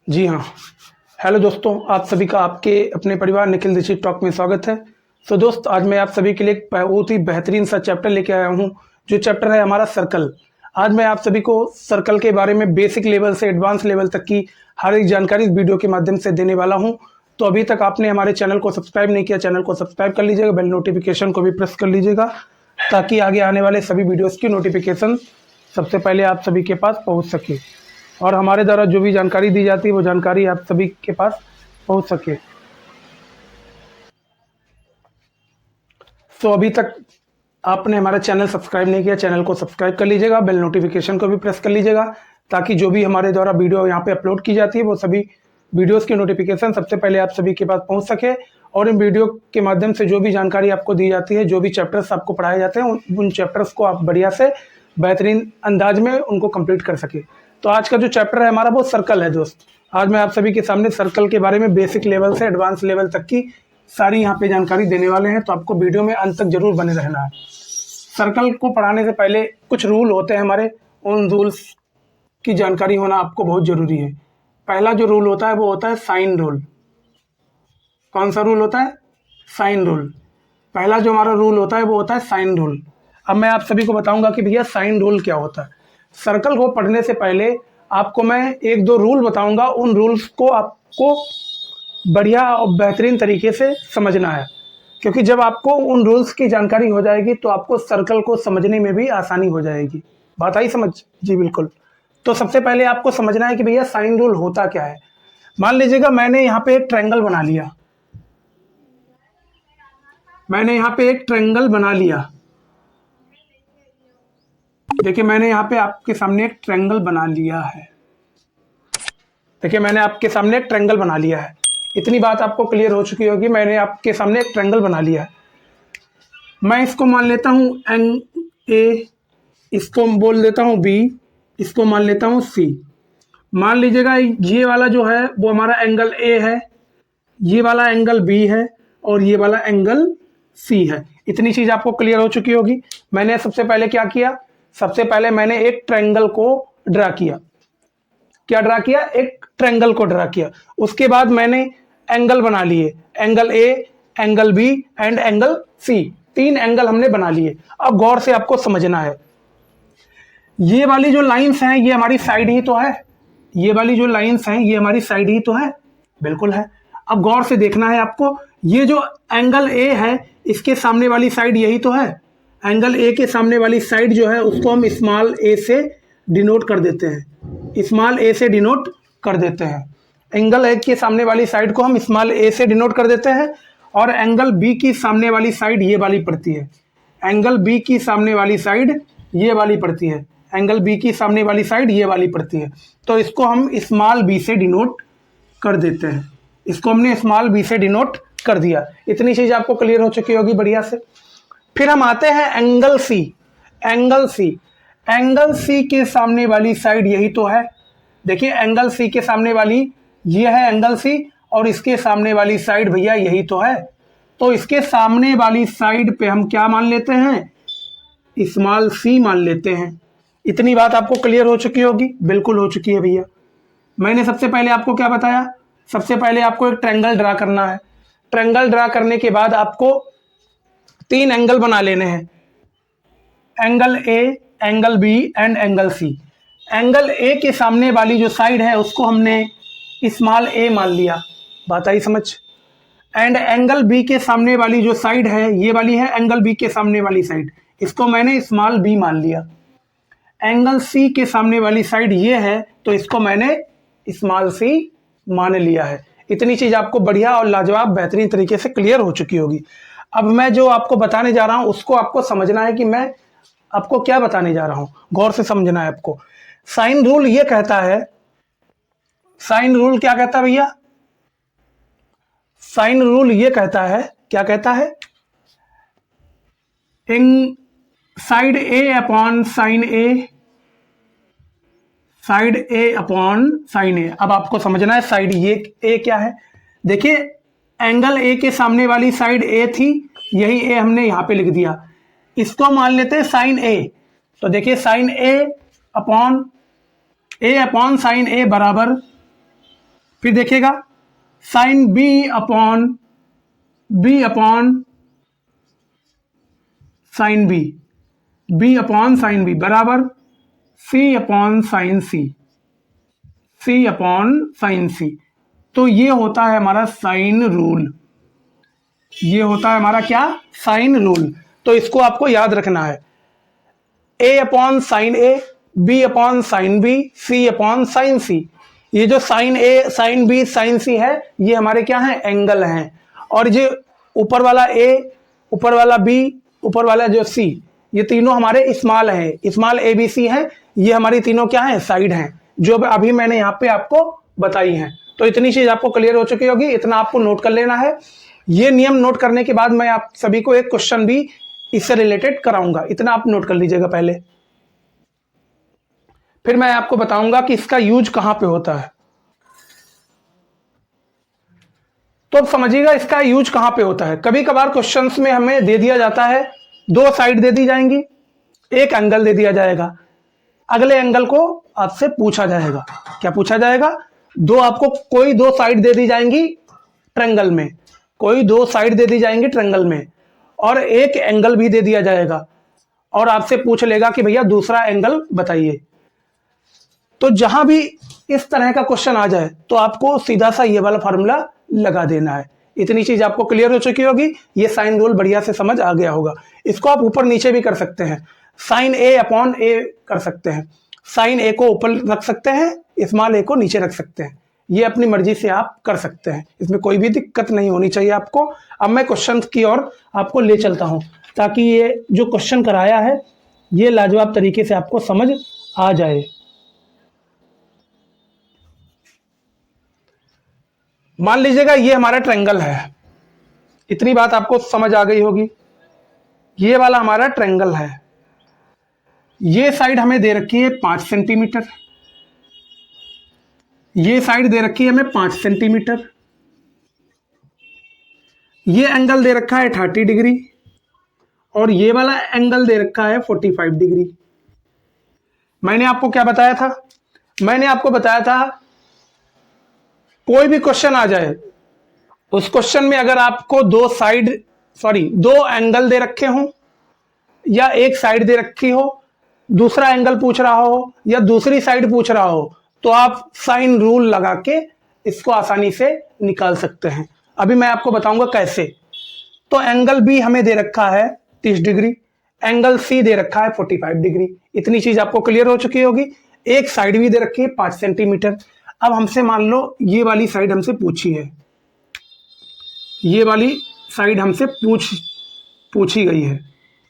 जी हाँ। हेलो दोस्तों, आप सभी का आपके अपने परिवार निखिल दीक्षित टॉक में स्वागत है। तो दोस्त, आज मैं आप सभी के लिए एक बहुत ही बेहतरीन सा चैप्टर लेके आया हूँ, जो चैप्टर है हमारा सर्कल। आज मैं आप सभी को सर्कल के बारे में बेसिक लेवल से एडवांस लेवल तक की हर एक जानकारी इस वीडियो के माध्यम से देने वाला हूँ। तो अभी तक आपने हमारे चैनल को सब्सक्राइब नहीं किया, चैनल को सब्सक्राइब कर लीजिएगा, बेल नोटिफिकेशन को भी प्रेस कर लीजिएगा, ताकि आगे आने वाले सभी वीडियोज़ की नोटिफिकेशन सबसे पहले आप सभी के पास पहुँच सके और हमारे द्वारा जो भी जानकारी दी जाती है वो जानकारी आप सभी के पास पहुंच सके। तो अभी तक आपने हमारा चैनल सब्सक्राइब नहीं किया, चैनल को सब्सक्राइब कर लीजिएगा, बेल नोटिफिकेशन को भी प्रेस कर लीजिएगा, ताकि जो भी हमारे द्वारा वीडियो यहाँ पे अपलोड की जाती है वो सभी वीडियोस की नोटिफिकेशन सबसे पहले आप सभी के पास पहुँच सके। और इन वीडियो के माध्यम से जो भी जानकारी आपको दी जाती है, जो भी चैप्टर्स आपको पढ़ाए जाते हैं, उन चैप्टर्स को आप बढ़िया से बेहतरीन अंदाज में उनको कंप्लीट कर सके। तो आज का जो चैप्टर है हमारा वो सर्कल है दोस्त। आज मैं आप सभी के सामने सर्कल के बारे में बेसिक लेवल से एडवांस लेवल तक की सारी यहाँ पे जानकारी देने वाले हैं, तो आपको वीडियो में अंत तक जरूर बने रहना है। सर्कल को पढ़ाने से पहले कुछ रूल होते हैं हमारे, उन रूल्स की जानकारी होना आपको बहुत जरूरी है। पहला जो रूल होता है वो होता है साइन रूल। कौन सा रूल होता है? Sine rule. पहला जो हमारा रूल होता है वो होता है साइन रूल। अब मैं आप सभी को बताऊंगा कि भैया साइन रूल क्या होता है। सर्कल को पढ़ने से पहले आपको मैं एक दो रूल बताऊंगा, उन रूल्स को आपको बढ़िया और बेहतरीन तरीके से समझना है, क्योंकि जब आपको उन रूल्स की जानकारी हो जाएगी तो आपको सर्कल को समझने में भी आसानी हो जाएगी। बात आई समझ? जी बिल्कुल। तो सबसे पहले आपको समझना है कि भैया साइन रूल होता क्या है। मान लीजिएगा मैंने यहाँ पे एक ट्रायंगल बना लिया, देखिए मैंने यहाँ पे आपके सामने एक ट्रायंगल बना लिया है। इतनी बात आपको क्लियर हो चुकी होगी। मैंने आपके सामने एक ट्रायंगल बना लिया है। मैं इसको मान लेता हूँ ए, इसको बोल देता हूँ बी, इसको मान लेता हूँ सी। मान लीजिएगा ये वाला जो है वो हमारा एंगल ए है, ये वाला एंगल बी है और ये वाला एंगल सी है। इतनी चीज आपको क्लियर हो चुकी होगी। मैंने सबसे पहले क्या किया? सबसे पहले मैंने एक ट्रायंगल को ड्रा किया। क्या ड्रा किया? एक ट्रायंगल को ड्रा किया। उसके बाद मैंने एंगल बना लिए, angle A, angle B and angle C. 3 angle हमने बना लिए। अब गौर से आपको समझना है, ये वाली जो लाइंस हैं ये हमारी साइड ही तो है। ये वाली जो लाइंस हैं ये हमारी साइड ही तो है। बिल्कुल है। अब गौर से देखना है आपको, ये जो एंगल ए है इसके सामने वाली साइड यही तो है। एंगल ए के सामने वाली साइड जो है उसको हम स्मॉल ए से डिनोट कर देते हैं, स्मॉल ए से डिनोट कर देते हैं। एंगल ए के सामने वाली साइड को हम स्मॉल ए से डिनोट कर देते हैं और एंगल बी की सामने वाली साइड ये वाली पड़ती है। एंगल बी की सामने वाली साइड ये वाली पड़ती है। एंगल बी की सामने वाली साइड ये वाली पड़ती है। तो इसको हम स्मॉल बी से डिनोट कर देते हैं। इसको हमने स्मॉल बी से डिनोट कर दिया। इतनी चीज आपको क्लियर हो चुकी होगी बढ़िया से। फिर हम आते हैं एंगल सी। एंगल सी के सामने वाली साइड यही तो है। देखिए एंगल सी के सामने वाली ये है एंगल सी और इसके सामने वाली साइड भैया यही तो है। तो इसके सामने वाली साइड पे हम क्या मान लेते हैं? स्मॉल सी मान लेते हैं। इतनी बात आपको क्लियर हो चुकी होगी। बिल्कुल हो चुकी है भैया। मैंने सबसे पहले आपको क्या बताया? सबसे पहले आपको एक ट्रायंगल ड्रा करना है। ट्रायंगल ड्रा करने के बाद आपको 3 एंगल बना लेने हैं, angle A, angle B and angle C. Angle A के सामने वाली जो साइड है उसको हमने स्मॉल ए मान लिया। बात आई समझ? एंड एंगल बी के सामने वाली जो साइड है ये वाली है एंगल बी के सामने वाली साइड, इसको मैंने स्मॉल बी मान लिया। एंगल सी के सामने वाली साइड ये है तो इसको मैंने स्मॉल सी मान लिया है। इतनी चीज आपको बढ़िया और लाजवाब बेहतरीन तरीके से क्लियर हो चुकी होगी। अब मैं जो आपको बताने जा रहा हूं उसको आपको समझना है कि मैं आपको क्या बताने जा रहा हूं। गौर से समझना है आपको। साइन रूल ये कहता है, साइन रूल क्या कहता है भैया? साइन रूल ये कहता है, क्या कहता है? इन साइड ए अपॉन साइन ए, साइड ए अपॉन साइन ए। अब आपको समझना है साइड ये ए क्या है। देखिए एंगल ए के सामने वाली साइड ए थी, यही ए हमने यहां पे लिख दिया। इसको मान लेते हैं साइन ए। तो देखिए sine A upon sine A बराबर फिर देखिएगा sine B upon sine B upon sine B बराबर सी अपॉन साइन सी। तो ये होता है हमारा साइन रूल, ये होता है हमारा क्या, साइन रूल। तो इसको आपको याद रखना है, ए अपॉन साइन ए, बी अपॉन साइन बी, सी अपॉन साइन सी। ये जो साइन ए, साइन बी, साइन सी है, ये हमारे क्या है, एंगल हैं। और ये ऊपर वाला ए, ऊपर वाला बी, ऊपर वाला जो सी, ये तीनों हमारे स्मॉल हैं, स्मॉल ए बी सी हैं। ये हमारी तीनों क्या हैं, साइड हैं, जो अभी मैंने यहाँ पे आपको बताई हैं। तो इतनी चीज आपको क्लियर हो चुकी होगी, इतना आपको नोट कर लेना है। ये नियम नोट करने के बाद मैं आप सभी को एक क्वेश्चन भी इससे रिलेटेड कराऊंगा, इतना आप नोट कर लीजिएगा पहले, फिर मैं आपको बताऊंगा कि इसका यूज कहां पे होता है। तो अब समझिएगा इसका यूज कहां पे होता है। कभी कभार क्वेश्चंस में हमें दे दिया जाता है, दो साइड दे दी जाएंगी, एक एंगल दे दिया जाएगा, अगले एंगल को आपसे पूछा जाएगा। क्या पूछा जाएगा, दो आपको कोई दो साइड दे दी जाएंगी ट्रायंगल में, कोई दो साइड दे दी जाएंगी ट्रायंगल में, और एक एंगल भी दे दिया जाएगा, और आपसे पूछ लेगा कि भैया दूसरा एंगल बताइए। तो जहां भी इस तरह का क्वेश्चन आ जाए तो आपको सीधा सा ये वाला फार्मूला लगा देना है। इतनी चीज आपको क्लियर हो चुकी होगी, ये साइन रूल बढ़िया से समझ आ गया होगा। इसको आप ऊपर नीचे भी कर सकते हैं, साइन ए अपॉन ए कर सकते हैं, साइन ए को ऊपर रख सकते हैं, स्मॉल ए को नीचे रख सकते हैं, ये अपनी मर्जी से आप कर सकते हैं, इसमें कोई भी दिक्कत नहीं होनी चाहिए आपको। अब मैं क्वेश्चन की ओर आपको ले चलता हूं, ताकि ये जो क्वेश्चन कराया है ये लाजवाब तरीके से आपको समझ आ जाए। मान लीजिएगा ये हमारा ट्रायंगल है, इतनी बात आपको समझ आ गई होगी। ये वाला हमारा ट्रायंगल है, ये साइड हमें दे रखी है 5 सेंटीमीटर, ये साइड दे रखी है हमें 5 सेंटीमीटर, ये एंगल दे रखा है 30 डिग्री, और ये वाला एंगल दे रखा है 45 डिग्री। मैंने आपको क्या बताया था, मैंने आपको बताया था कोई भी क्वेश्चन आ जाए, उस क्वेश्चन में अगर आपको दो एंगल दे रखे हों, या एक साइड दे रखी हो, दूसरा एंगल पूछ रहा हो, या दूसरी साइड पूछ रहा हो, तो आप साइन रूल लगा के इसको आसानी से निकाल सकते हैं। अभी मैं आपको बताऊंगा कैसे। तो एंगल बी हमें दे रखा है 30 डिग्री, एंगल सी दे रखा है 45 डिग्री। इतनी चीज आपको क्लियर हो चुकी होगी। एक साइड भी दे रखी है 5 सेंटीमीटर। अब हमसे मान लो ये वाली साइड हमसे पूछी है, ये वाली साइड हमसे पूछी गई है।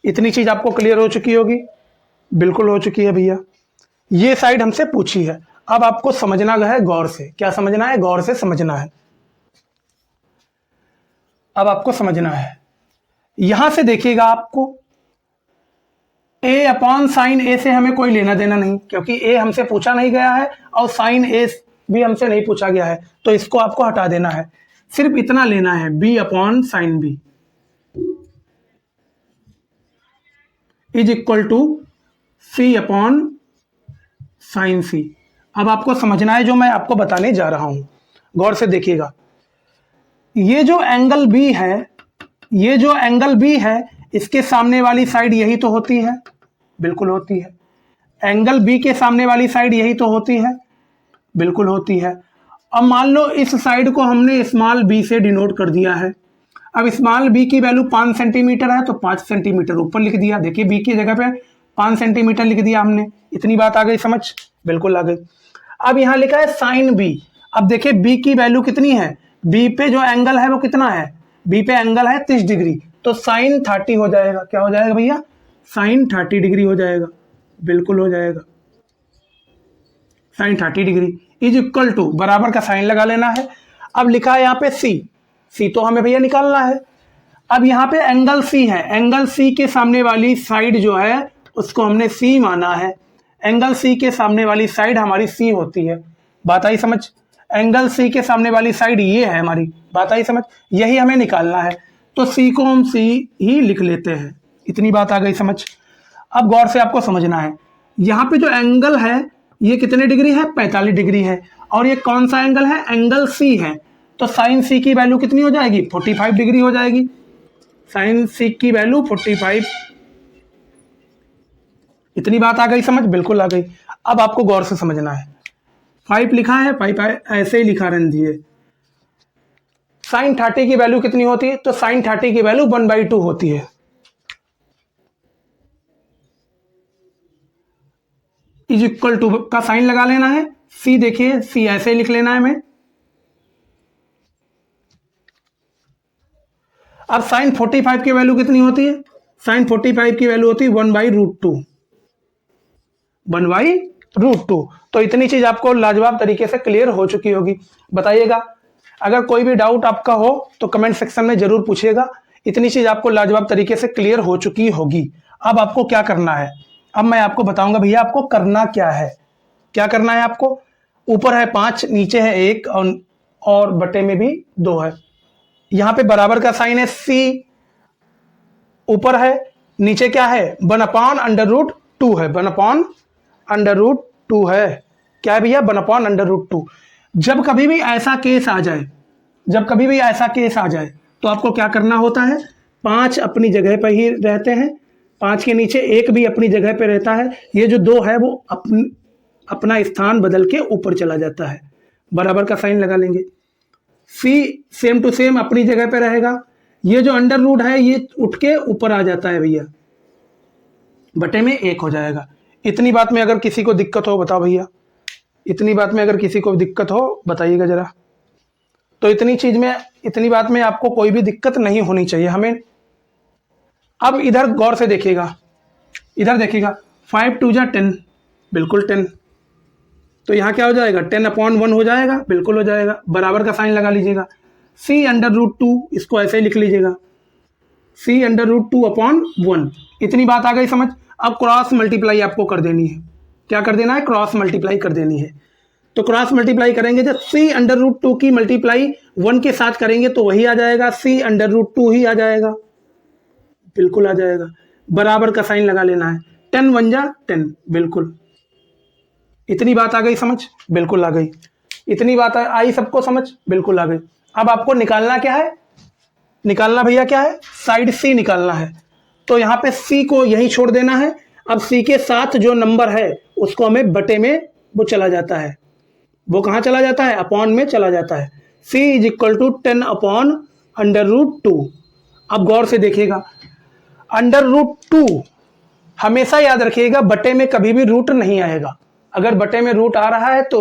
इतनी चीज आपको क्लियर हो चुकी होगी, बिल्कुल हो चुकी है भैया। ये साइड हमसे पूछी है, अब आपको समझना है गौर से। क्या समझना है, गौर से समझना है। अब आपको समझना है, यहां से देखिएगा, आपको ए अपॉन साइन ए से हमें कोई लेना देना नहीं, क्योंकि ए हमसे पूछा नहीं गया है और साइन ए भी हमसे नहीं पूछा गया है, तो इसको आपको हटा देना है। सिर्फ इतना लेना है, b upon sine b is equal to c upon sine c. अब आपको समझना है जो मैं आपको बताने जा रहा हूं, गौर से देखिएगा। ये जो एंगल बी है, ये जो एंगल बी है, इसके सामने वाली साइड यही तो होती है, बिल्कुल होती है। एंगल बी के सामने वाली साइड यही तो होती है, बिल्कुल होती है। अब मान लो इस साइड को हमने स्मॉल बी से डिनोट कर दिया है। अब स्मॉल बी की वैल्यू 5 सेंटीमीटर है, तो 5 सेंटीमीटर ऊपर लिख दिया। देखिए बी की जगह पे 5 सेंटीमीटर लिख दिया हमने। इतनी बात आ गई समझ, बिल्कुल आ गई। अब यहाँ लिखा है साइन बी। अब देखिए बी की वैल्यू कितनी है, बी पे जो एंगल है वो कितना है, बी पे एंगल है 30 डिग्री, तो साइन 30 हो जाएगा। क्या हो जाएगा भैया, साइन 30 डिग्री हो जाएगा, बिल्कुल हो जाएगा। Sine 30 degree is equal to, बराबर का साइन लगा लेना है। अब लिखा है यहाँ पे सी तो हमें भैया निकालना है। अब यहाँ पे एंगल सी है, एंगल सी के सामने वाली साइड जो है उसको हमने सी माना है। एंगल सी के सामने वाली साइड हमारी सी होती है, बात आई समझ। एंगल सी के सामने वाली साइड ये है हमारी, बात आई समझ। यही हमें निकालना है, तो सी को हम सी ही लिख लेते हैं। इतनी बात आ गई समझ। अब गौर से आपको समझना है, यहाँ पे जो एंगल है ये कितने डिग्री है, 45 डिग्री है, और ये कौन सा एंगल है, एंगल सी है, तो साइन सी की वैल्यू कितनी हो जाएगी, 45 डिग्री हो जाएगी। साइन सी की वैल्यू 45। इतनी बात आ गई समझ, बिल्कुल आ गई। अब आपको गौर से समझना है, 5 लिखा है, 5 ऐसे ही लिखा रहने दीजिए। साइन 30 की वैल्यू कितनी होती है, तो साइन 30 की वैल्यू 1/2 होती है। इज इक्वल टू का साइन लगा लेना है, सी देखिए, सी ऐसे ही लिख लेना है हमें। अब साइन 45 की वैल्यू कितनी होती है, साइन 45 की वैल्यू होती है 1/√2, 1/√2। तो इतनी चीज आपको लाजवाब तरीके से क्लियर हो चुकी होगी। बताइएगा, अगर कोई भी डाउट आपका हो तो कमेंट सेक्शन में जरूर पूछिएगा। इतनी चीज आपको लाजवाब तरीके से क्लियर हो चुकी होगी। अब आपको क्या करना है, अब मैं आपको बताऊंगा भैया आपको करना क्या है। क्या करना है आपको, ऊपर है 5, नीचे है 1, और बटे में भी 2 है। यहां पे बराबर का साइन है, सी ऊपर है, नीचे क्या है, 1/√2 है, 1/√2 है। क्या है भैया, 1/√2। जब कभी भी ऐसा केस आ जाए, जब कभी भी ऐसा केस आ जाए तो आपको क्या करना होता है, 5 अपनी जगह पर ही रहते हैं, 5 के नीचे 1 भी अपनी जगह पर रहता है, ये जो 2 है वो अपना स्थान बदल के ऊपर चला जाता है। बराबर का साइन लगा लेंगे। सी सेम टू सेम अपनी जगह पे रहेगा, ये जो अंडर रूट है ये उठ के ऊपर आ जाता है भैया, बटे में 1 हो जाएगा। इतनी बात में अगर किसी को दिक्कत हो बताओ भैया, इतनी बात में अगर किसी को दिक्कत हो बताइएगा जरा। तो इतनी बात में आपको कोई भी दिक्कत नहीं होनी चाहिए हमें। अब इधर गौर से देखिएगा, इधर देखिएगा, 5 2 जा 10, बिल्कुल 10। तो यहाँ क्या हो जाएगा, 10/1 हो जाएगा, बिल्कुल हो जाएगा। बराबर का साइन लगा लीजिएगा। c√2 इसको ऐसे ही लिख लीजिएगा, c√2/1। इतनी बात आ गई समझ। अब क्रॉस मल्टीप्लाई आपको कर देनी है। क्या कर देना है, क्रॉस मल्टीप्लाई कर देनी है। तो क्रॉस मल्टीप्लाई करेंगे, जब c√2 की मल्टीप्लाई 1 के साथ करेंगे तो वही आ जाएगा, c√2 ही आ जाएगा, बिल्कुल आ जाएगा। बराबर का साइन लगा लेना है, 10 1 जा 10, बिल्कुल। इतनी बात आ गई समझ, बिल्कुल आ गई। इतनी बात आई सबको समझ, बिल्कुल आ गई। अब आपको निकालना क्या है, निकालना भैया क्या है, साइड सी निकालना है। तो यहाँ पे सी को यही छोड़ देना है। अब सी के साथ जो नंबर है उसको हमें बटे में वो चला जाता है, वो कहाँ चला जाता है, अपॉन में चला जाता है। c is equal to 10/√2। अब गौर से देखिएगा, √2 हमेशा याद रखिएगा, बटे में कभी भी रूट नहीं आएगा। अगर बटे में रूट आ रहा है तो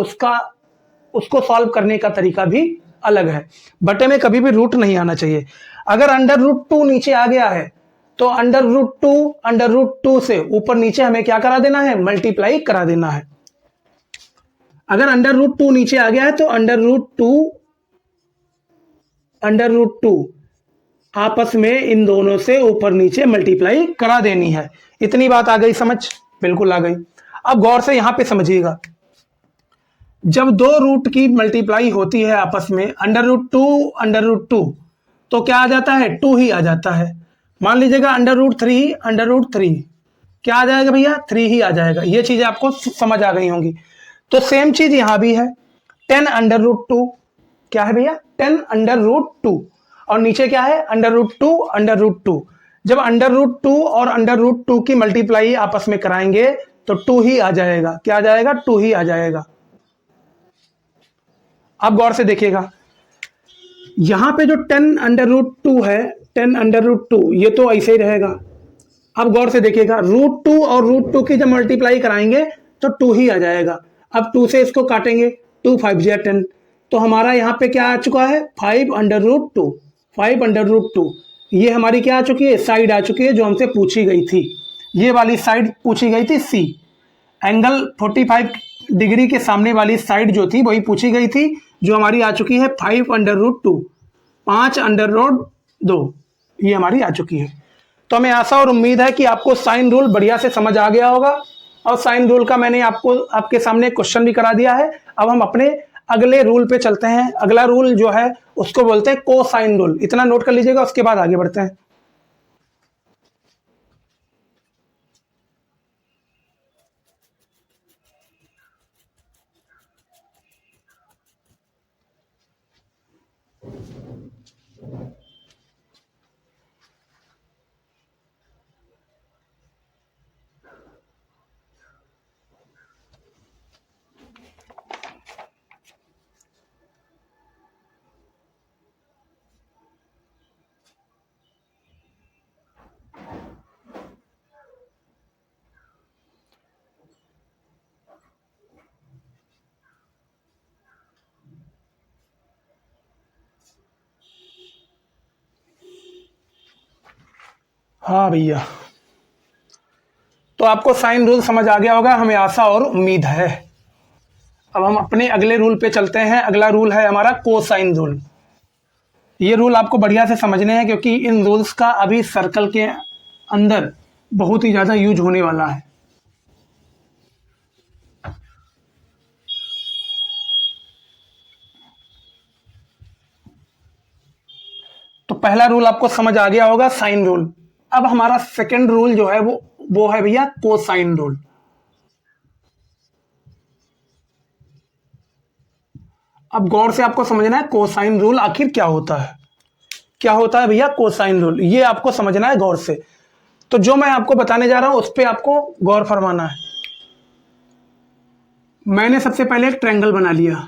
उसको सॉल्व करने का तरीका भी अलग है। बटे में कभी भी रूट नहीं आना चाहिए। अगर √2 नीचे आ गया है तो √2 से ऊपर नीचे हमें क्या करा देना है, मल्टीप्लाई करा देना है। अगर √2 नीचे आ गया है तो √2 आपस में इन दोनों से ऊपर नीचे मल्टीप्लाई करा देनी है। इतनी बात आ गई समझ, बिल्कुल आ गई। अब गौर से यहां पे समझिएगा, जब 2 रूट की मल्टीप्लाई होती है आपस में, √2 तो क्या आ जाता है, 2 ही आ जाता है। मान लीजिएगा √3 क्या आ जाएगा भैया, 3 ही आ जाएगा। ये चीजें आपको समझ आ गई होंगी। तो सेम चीज यहां भी है, 10√2 क्या है भैया, 10√2, और नीचे क्या है, √2। जब √2 और √2 की मल्टीप्लाई आपस में कराएंगे तो 2 ही आ जाएगा। क्या आ जाएगा, 2 ही आ जाएगा। अब गौर से देखिएगा, यहां पे जो 10√2 है, 10√2 ये तो ऐसे ही रहेगा। अब गौर से देखिएगा, √2 और √2 की जब मल्टीप्लाई कराएंगे तो 2 ही आ जाएगा। अब 2 से इसको काटेंगे, 2 5 जा 10, तो हमारा यहाँ पे क्या आ चुका है, 5√2। ये हमारी क्या आ चुकी है, साइड आ चुकी है जो हमसे पूछी गई थी। ये वाली साइड पूछी गई थी, सी एंगल 45 डिग्री के सामने वाली साइड जो थी वही पूछी गई थी, जो हमारी आ चुकी है 5√2, 5√2 ये हमारी आ चुकी है। तो हमें आशा और उम्मीद है कि आपको साइन रूल बढ़िया से समझ आ गया होगा, और साइन रूल का मैंने आपके सामने क्वेश्चन भी करा दिया है। अब हम अपने अगले रूल पे चलते हैं। अगला रूल जो है उसको बोलते हैं कोसाइन रूल। इतना नोट कर लीजिएगा, उसके बाद आगे बढ़ते हैं। हाँ भैया, तो आपको साइन रूल समझ आ गया होगा, हमें आशा और उम्मीद है। अब हम अपने अगले रूल पे चलते हैं। अगला रूल है हमारा कोसाइन रूल। ये रूल आपको बढ़िया से समझने हैं क्योंकि इन रूल्स का अभी सर्कल के अंदर बहुत ही ज़्यादा यूज होने वाला है। तो पहला रूल आपको समझ आ गया होगा, साइन रूल। अब हमारा सेकंड रूल जो है वो है भैया कोसाइन रूल। अब गौर से आपको समझना है कोसाइन रूल आखिर क्या होता है। क्या होता है भैया कोसाइन रूल, ये आपको समझना है गौर से। तो जो मैं आपको बताने जा रहा हूं उस पर आपको गौर फरमाना है। मैंने सबसे पहले एक ट्रायंगल बना लिया।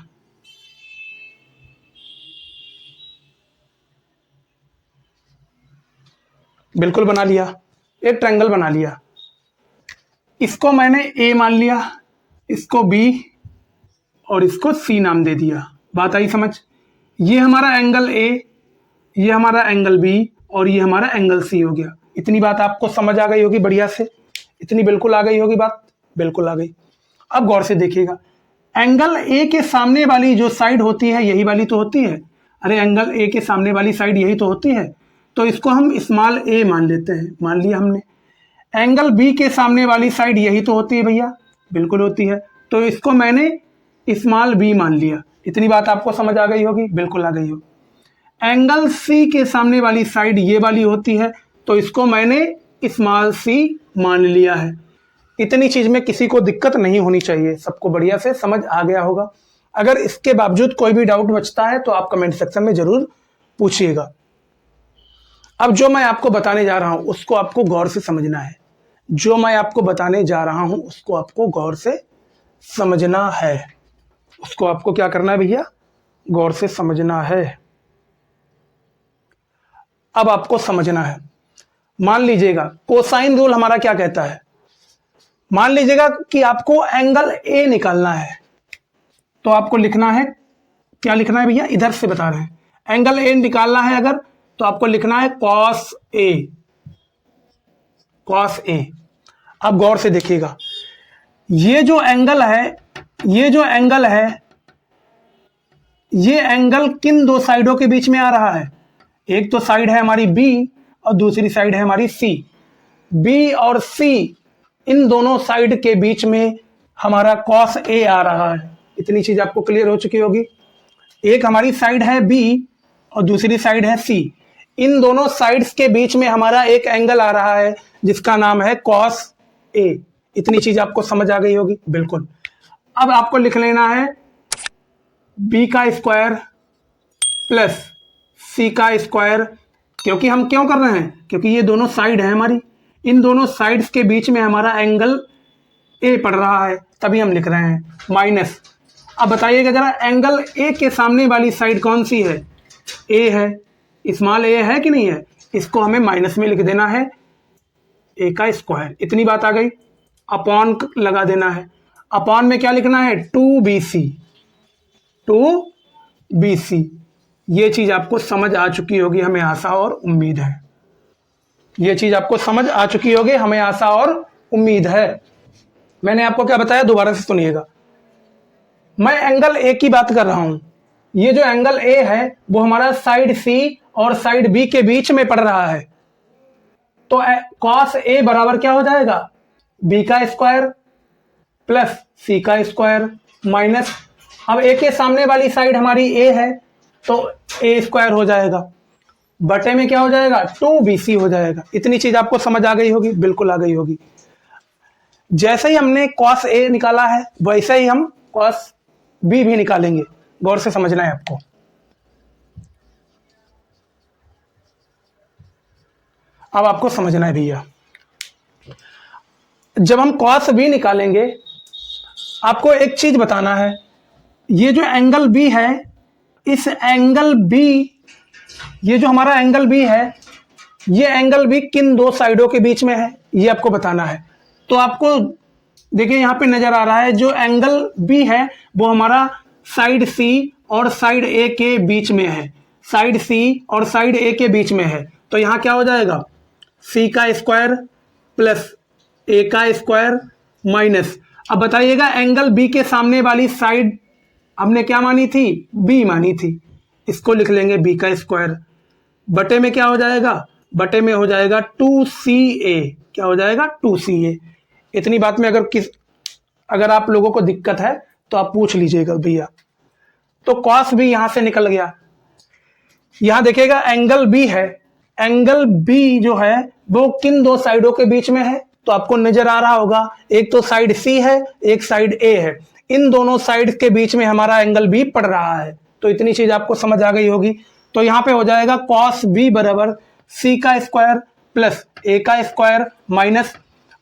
बिल्कुल बना लिया, एक ट्रायंगल बना लिया। इसको मैंने ए मान लिया, इसको बी और इसको सी नाम दे दिया। बात आई समझ? ये हमारा एंगल ए, ये हमारा एंगल बी और ये हमारा एंगल सी हो गया। इतनी बात आपको समझ आ गई होगी बढ़िया से, इतनी बिल्कुल आ गई होगी बात, बिल्कुल आ गई। अब गौर से देखिएगा, एंगल ए के सामने वाली जो साइड होती है यही वाली तो होती है। अरे एंगल ए के सामने वाली साइड यही तो होती है, तो इसको हम स्मॉल ए मान लेते हैं, मान लिया हमने। एंगल बी के सामने वाली साइड यही तो होती है भैया, बिल्कुल होती है, तो इसको मैंने स्मॉल बी मान लिया। इतनी बात आपको समझ आ गई होगी, बिल्कुल आ गई हो। एंगल सी के सामने वाली साइड ये वाली होती है, तो इसको मैंने स्मॉल सी मान लिया है। इतनी चीज में किसी को दिक्कत नहीं होनी चाहिए, सबको बढ़िया से समझ आ गया होगा। अगर इसके बावजूद कोई भी डाउट बचता है तो आप कमेंट सेक्शन में जरूर पूछिएगा। अब जो मैं आपको बताने जा रहा हूं उसको आपको गौर से समझना है। जो मैं आपको बताने जा रहा हूं उसको आपको गौर से समझना है। उसको आपको क्या करना है भैया? गौर से समझना है। अब आपको समझना है, मान लीजिएगा कोसाइन रूल हमारा क्या कहता है। मान लीजिएगा कि आपको एंगल ए निकालना है, तो आपको लिखना है, क्या लिखना है भैया? इधर से बता रहे हैं, एंगल ए निकालना है अगर, तो आपको लिखना है कॉस ए, कॉस ए। अब गौर से देखिएगा, ये जो एंगल है, ये जो एंगल है, ये एंगल किन दो साइडों के बीच में आ रहा है? एक तो साइड है हमारी बी और दूसरी साइड है हमारी सी। बी और सी, इन दोनों साइड के बीच में हमारा कॉस ए आ रहा है। इतनी चीज आपको क्लियर हो चुकी होगी। एक हमारी साइड है बी और दूसरी साइड है सी। इन दोनों साइड्स के बीच में हमारा एक एंगल आ रहा है जिसका नाम है कॉस ए। इतनी चीज आपको समझ आ गई होगी, बिल्कुल। अब आपको लिख लेना है बी का स्क्वायर प्लस सी का स्क्वायर। क्योंकि हम क्यों कर रहे हैं? क्योंकि ये दोनों साइड है हमारी, इन दोनों साइड्स के बीच में हमारा एंगल ए पड़ रहा है, तभी हम लिख रहे हैं माइनस। अब बताइएगा जरा, एंगल ए के सामने वाली साइड कौन सी है? ए है, स्मॉल ए है कि नहीं है? इसको हमें माइनस में लिख देना है, ए का स्क्वायर। इतनी बात आ गई। अपॉन लगा देना है। अपॉन में क्या लिखना है? 2bc, 2bc। ये चीज आपको समझ आ चुकी होगी, हमें आशा और उम्मीद है। ये चीज आपको समझ आ चुकी होगी, हमें आशा और उम्मीद है। मैंने आपको क्या बताया, दोबारा से सुनिएगा। मैं एंगल ए की बात कर रहा हूं। ये जो एंगल ए है वो हमारा साइड सी और साइड बी के बीच में पड़ रहा है, तो कॉस ए बराबर क्या हो जाएगा? बी का स्क्वायर प्लस सी का स्क्वायर माइनस, अब ए के सामने वाली साइड हमारी ए है तो ए स्क्वायर हो जाएगा, बटे में क्या हो जाएगा? 2bc हो जाएगा। इतनी चीज आपको समझ आ गई होगी, बिल्कुल आ गई होगी। जैसे ही हमने कॉस ए निकाला है वैसे ही हम कॉस बी भी निकालेंगे। गौर से समझना है आपको। अब आपको समझना है भैया, जब हम कॉस बी निकालेंगे आपको एक चीज बताना है। ये जो एंगल बी है, इस एंगल बी, ये जो हमारा एंगल बी है, ये एंगल बी किन दो साइडों के बीच में है ये आपको बताना है। तो आपको देखिए यहां पे नजर आ रहा है, जो एंगल बी है वो हमारा साइड सी और साइड ए के बीच में है, साइड सी और साइड ए के बीच में है। तो यहां क्या हो जाएगा? सी का स्क्वायर प्लस ए का स्क्वायर माइनस, अब बताइएगा एंगल बी के सामने वाली साइड हमने क्या मानी थी, बी मानी थी, इसको लिख लेंगे बी का स्क्वायर, बटे में क्या हो जाएगा, बटे में हो जाएगा 2CA, क्या हो जाएगा 2CA। इतनी बात में अगर आप लोगों को दिक्कत है तो आप पूछ लीजिएगा भैया। तो कॉस भी यहां से निकल गया। यहां देखिएगा एंगल बी है, एंगल बी जो है वो किन दो साइडों के बीच में है, तो आपको नजर आ रहा होगा, एक तो साइड सी है, एक साइड ए है, इन दोनों साइड के बीच में हमारा एंगल बी पड़ रहा है। तो इतनी चीज आपको समझ आ गई होगी। तो यहां पे हो जाएगा कॉस बी बराबर सी का स्क्वायर प्लस ए का स्क्वायर माइनस,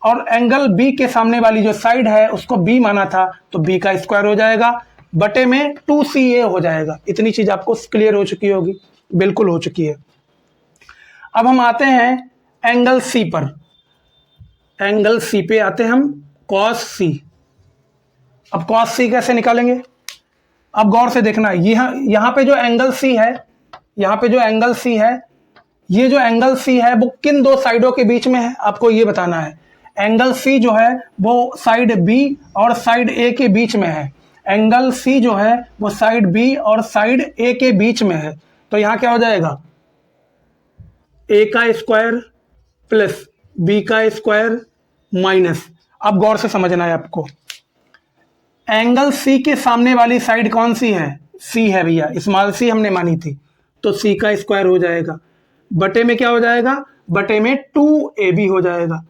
और एंगल बी के सामने वाली जो साइड है उसको बी माना था तो बी का स्क्वायर हो जाएगा, बटे में 2CA हो जाएगा। इतनी चीज आपको क्लियर हो चुकी होगी, बिल्कुल हो चुकी है। अब हम आते हैं एंगल सी पर, एंगल सी पे आते हैं हम, कॉस सी। अब कॉस सी कैसे निकालेंगे, अब गौर से देखना, यहां पे जो एंगल सी है, यहां पे जो एंगल सी है, ये जो एंगल सी है वो किन दो साइडों के बीच में है, आपको ये बताना है। एंगल सी जो है वो साइड बी और साइड ए के बीच में है, एंगल सी जो है वो साइड बी और साइड ए के बीच में है। तो यहां क्या हो जाएगा, ए का स्क्वायर प्लस बी का स्क्वायर माइनस, अब गौर से समझना है आपको, एंगल सी के सामने वाली साइड कौन सी है, सी है भैया, स्मॉल सी हमने मानी थी, तो सी का स्क्वायर हो जाएगा, बटे में क्या हो जाएगा, बटे में 2AB हो जाएगा,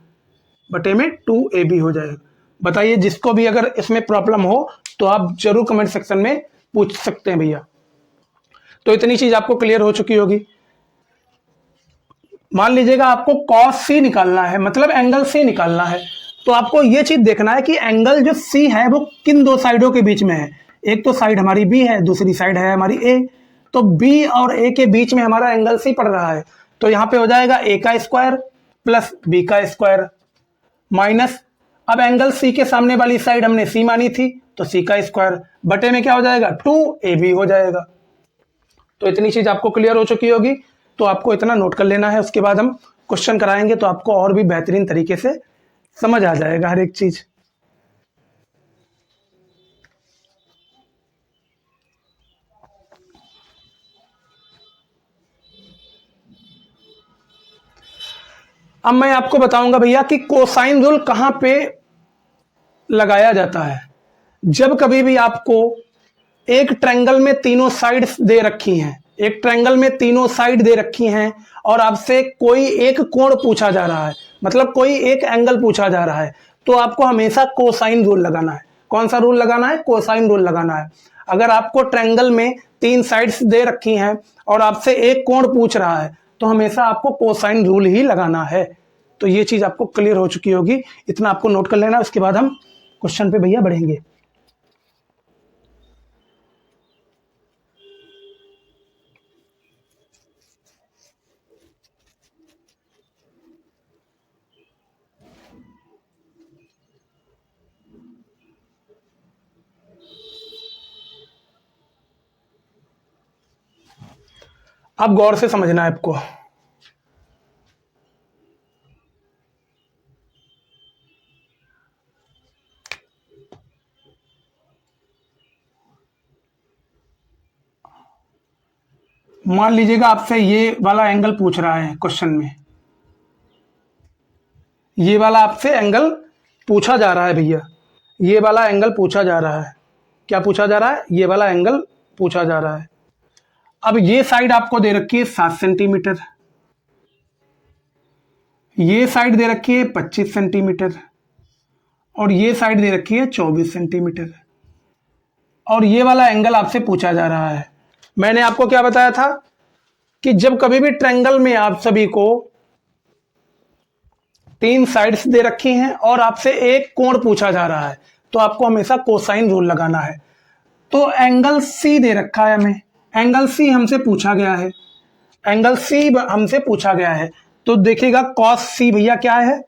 बटे में 2AB हो जाएगा। बताइए, जिसको भी अगर इसमें प्रॉब्लम हो तो आप जरूर कमेंट सेक्शन में पूछ सकते हैं भैया। तो इतनी चीज आपको क्लियर हो चुकी होगी। मान लीजिएगा आपको कॉस सी निकालना है, मतलब एंगल सी निकालना है, तो आपको ये चीज देखना है कि एंगल जो सी है वो किन दो साइडों के बीच में है। एक तो साइड हमारी बी है, दूसरी साइड है हमारी ए, तो बी और ए के बीच में हमारा एंगल सी पड़ रहा है। तो यहां पे हो जाएगा ए का स्क्वायर प्लस बी का स्क्वायर माइनस, अब एंगल सी के सामने वाली साइड हमने सी मानी थी तो सी का स्क्वायर, बटे में क्या हो जाएगा 2AB हो जाएगा। तो इतनी चीज आपको क्लियर हो चुकी होगी। तो आपको इतना नोट कर लेना है, उसके बाद हम क्वेश्चन कराएंगे तो आपको और भी बेहतरीन तरीके से समझ आ जाएगा हर एक चीज। अब मैं आपको बताऊंगा भैया कि कोसाइन रूल कहां पे लगाया जाता है। जब कभी भी आपको एक ट्रायंगल में तीनों साइड्स दे रखी हैं, एक ट्रायंगल में तीनों साइड दे रखी हैं और आपसे कोई एक कोण पूछा जा रहा है, मतलब कोई एक एंगल पूछा जा रहा है, तो आपको हमेशा कोसाइन रूल लगाना है। कौन सा रूल लगाना है, कोसाइन रूल लगाना है। अगर आपको ट्रायंगल में तीन साइड्स दे रखी हैं और आपसे एक कोण पूछ रहा है तो हमेशा आपको कोसाइन रूल ही लगाना है। तो ये चीज आपको क्लियर हो चुकी होगी, इतना आपको नोट कर लेना। उसके बाद हम क्वेश्चन पे भैया बढ़ेंगे। अब गौर से समझना है आपको। मान लीजिएगा आपसे ये वाला एंगल पूछ रहा है क्वेश्चन में, ये वाला आपसे एंगल पूछा जा रहा है भैया, ये वाला एंगल पूछा जा रहा है। क्या पूछा जा रहा है, ये वाला एंगल पूछा जा रहा है। अब ये साइड आपको दे रखी है 7 सेंटीमीटर, ये साइड दे रखी है 25 सेंटीमीटर, और ये साइड दे रखी है 24 सेंटीमीटर, और ये वाला एंगल आपसे पूछा जा रहा है। मैंने आपको क्या बताया था कि जब कभी भी ट्रायंगल में आप सभी को तीन साइड्स दे रखी हैं और आपसे एक कोण पूछा जा रहा है तो आपको हमेशा कोसाइन रूल लगाना है। तो एंगल सी दे रखा है हमें, एंगल सी हमसे पूछा गया है, एंगल सी हमसे पूछा गया है, तो देखिएगा कॉस सी भैया क्या है,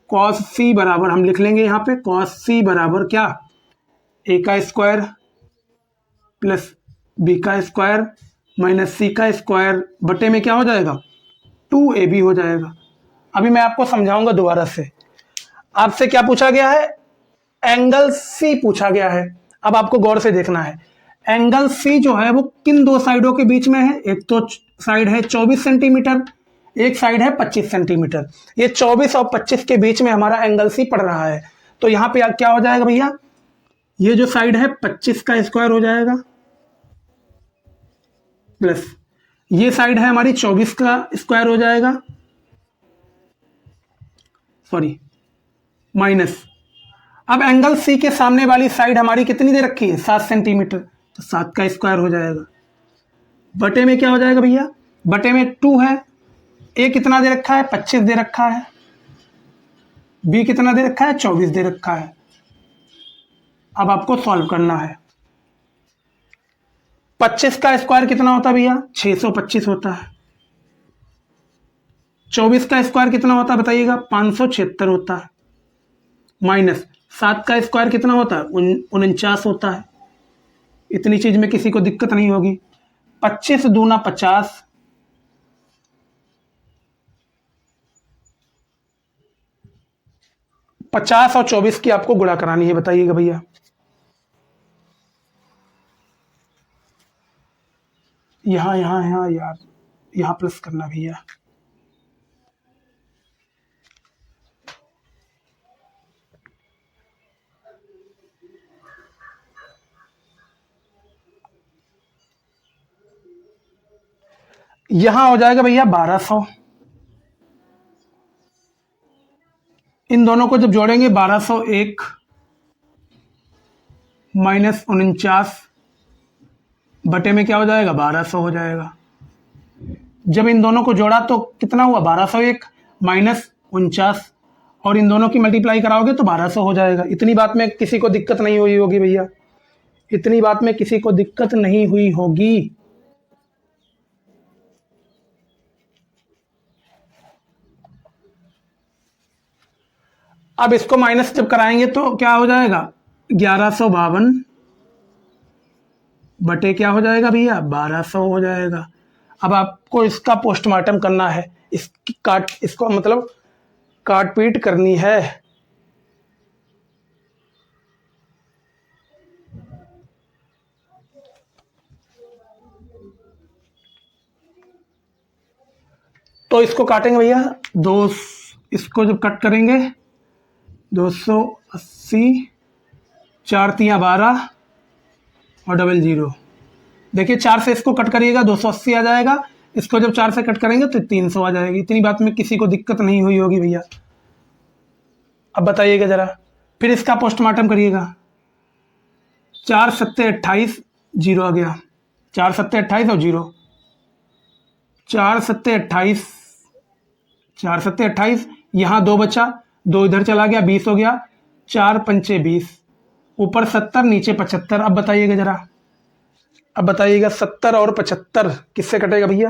कॉस सी बराबर हम लिख लेंगे यहाँ पे, कॉस सी बराबर क्या, ए का स्क्वायर प्लस बी का स्क्वायर माइनस सी का स्क्वायर, बटे में क्या हो जाएगा 2AB हो जाएगा। अभी मैं आपको समझाऊंगा दोबारा से। आपसे क्या पूछा गया है? एंगल सी पूछा गया है। अब आपको गौर से देखना है, एंगल सी जो है वो किन दो साइडों के बीच में है? एक तो साइड है 24 सेंटीमीटर, एक साइड है 25 सेंटीमीटर। ये 24 और 25 के बीच में हमारा एंगल सी पड़ रहा है। तो यहां पे क्या हो जाएगा भैया? ये जो साइड है 25 का स्क्वायर हो जाएगा, प्लस ये साइड है हमारी 24 का स्क्वायर हो जाएगा, सॉरी माइनस। अब एंगल सी के सामने वाली साइड हमारी कितनी दे रखी है? 7 सेंटीमीटर, तो 7 का स्क्वायर हो जाएगा। बटे में क्या हो जाएगा भैया? बटे में 2 है। ए कितना दे रखा है? 25 दे रखा है। बी कितना दे रखा है? 24 दे रखा है। अब आपको सॉल्व करना है। 25 का स्क्वायर कितना होता है भैया? 625 होता है। 24 का स्क्वायर कितना होता है बताइएगा? 576 होता है। माइनस 7 का स्क्वायर कितना होता है? 49 होता है। इतनी चीज में किसी को दिक्कत नहीं होगी। 25 दूना 50, 50 और 24 की आपको गुणा करानी है, बताइएगा भैया। यहां यहां यहां यार, यहां प्लस करना भैया। यहां हो जाएगा भैया 1200। इन दोनों को जब जोड़ेंगे 1201 माइनस 49 बटे में क्या हो जाएगा? 1200 हो जाएगा। जब इन दोनों को जोड़ा तो कितना हुआ? 1201 माइनस 49, और इन दोनों की मल्टीप्लाई कराओगे तो 1200 हो जाएगा। इतनी बात में किसी को दिक्कत नहीं हुई होगी भैया, इतनी बात में किसी को दिक्कत नहीं हुई होगी। अब इसको माइनस जब कराएंगे तो क्या हो जाएगा? 1152 बटे क्या हो जाएगा भैया? 1200 हो जाएगा। अब आपको इसका पोस्टमार्टम करना है, इसको मतलब काट पीट करनी है। तो इसको काटेंगे भैया, इसको जब कट करेंगे 280, 4 तियां 12 और डबल 0। देखिए 4 से इसको कट करिएगा 280 आ जाएगा, इसको जब 4 से कट करेंगे तो 300 आ जाएगी। इतनी बात में किसी को दिक्कत नहीं हुई होगी भैया। अब बताइएगा जरा, फिर इसका पोस्टमार्टम करिएगा। 4 सत्ते 28, 0 आ गया। 4 सत्ते 28 और 0, 4 सत्ते 28, 4 सत्ते 28, यहाँ 2 बचा, 2 इधर चला गया, 20 हो गया। 4 पंचे 20, ऊपर 70 नीचे 75। अब बताइएगा जरा, अब बताइएगा 70 और 75 किससे कटेगा भैया?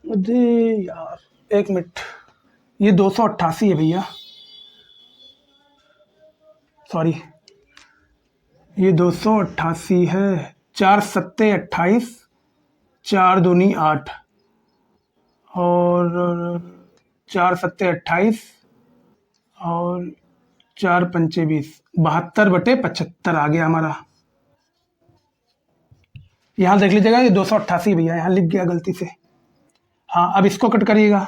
अरे यार एक मिनट, ये 288 है भैया, सॉरी ये 288 है। 4 सत्ते 28, 4 दूनी 8 और 4 सत्ते 28 और 4 पंचे 20, 72 बटे 75 आ गया हमारा। यहाँ देख लीजिएगा ये 288 भैया, यहाँ लिख गया गलती से। हाँ अब इसको कट करिएगा,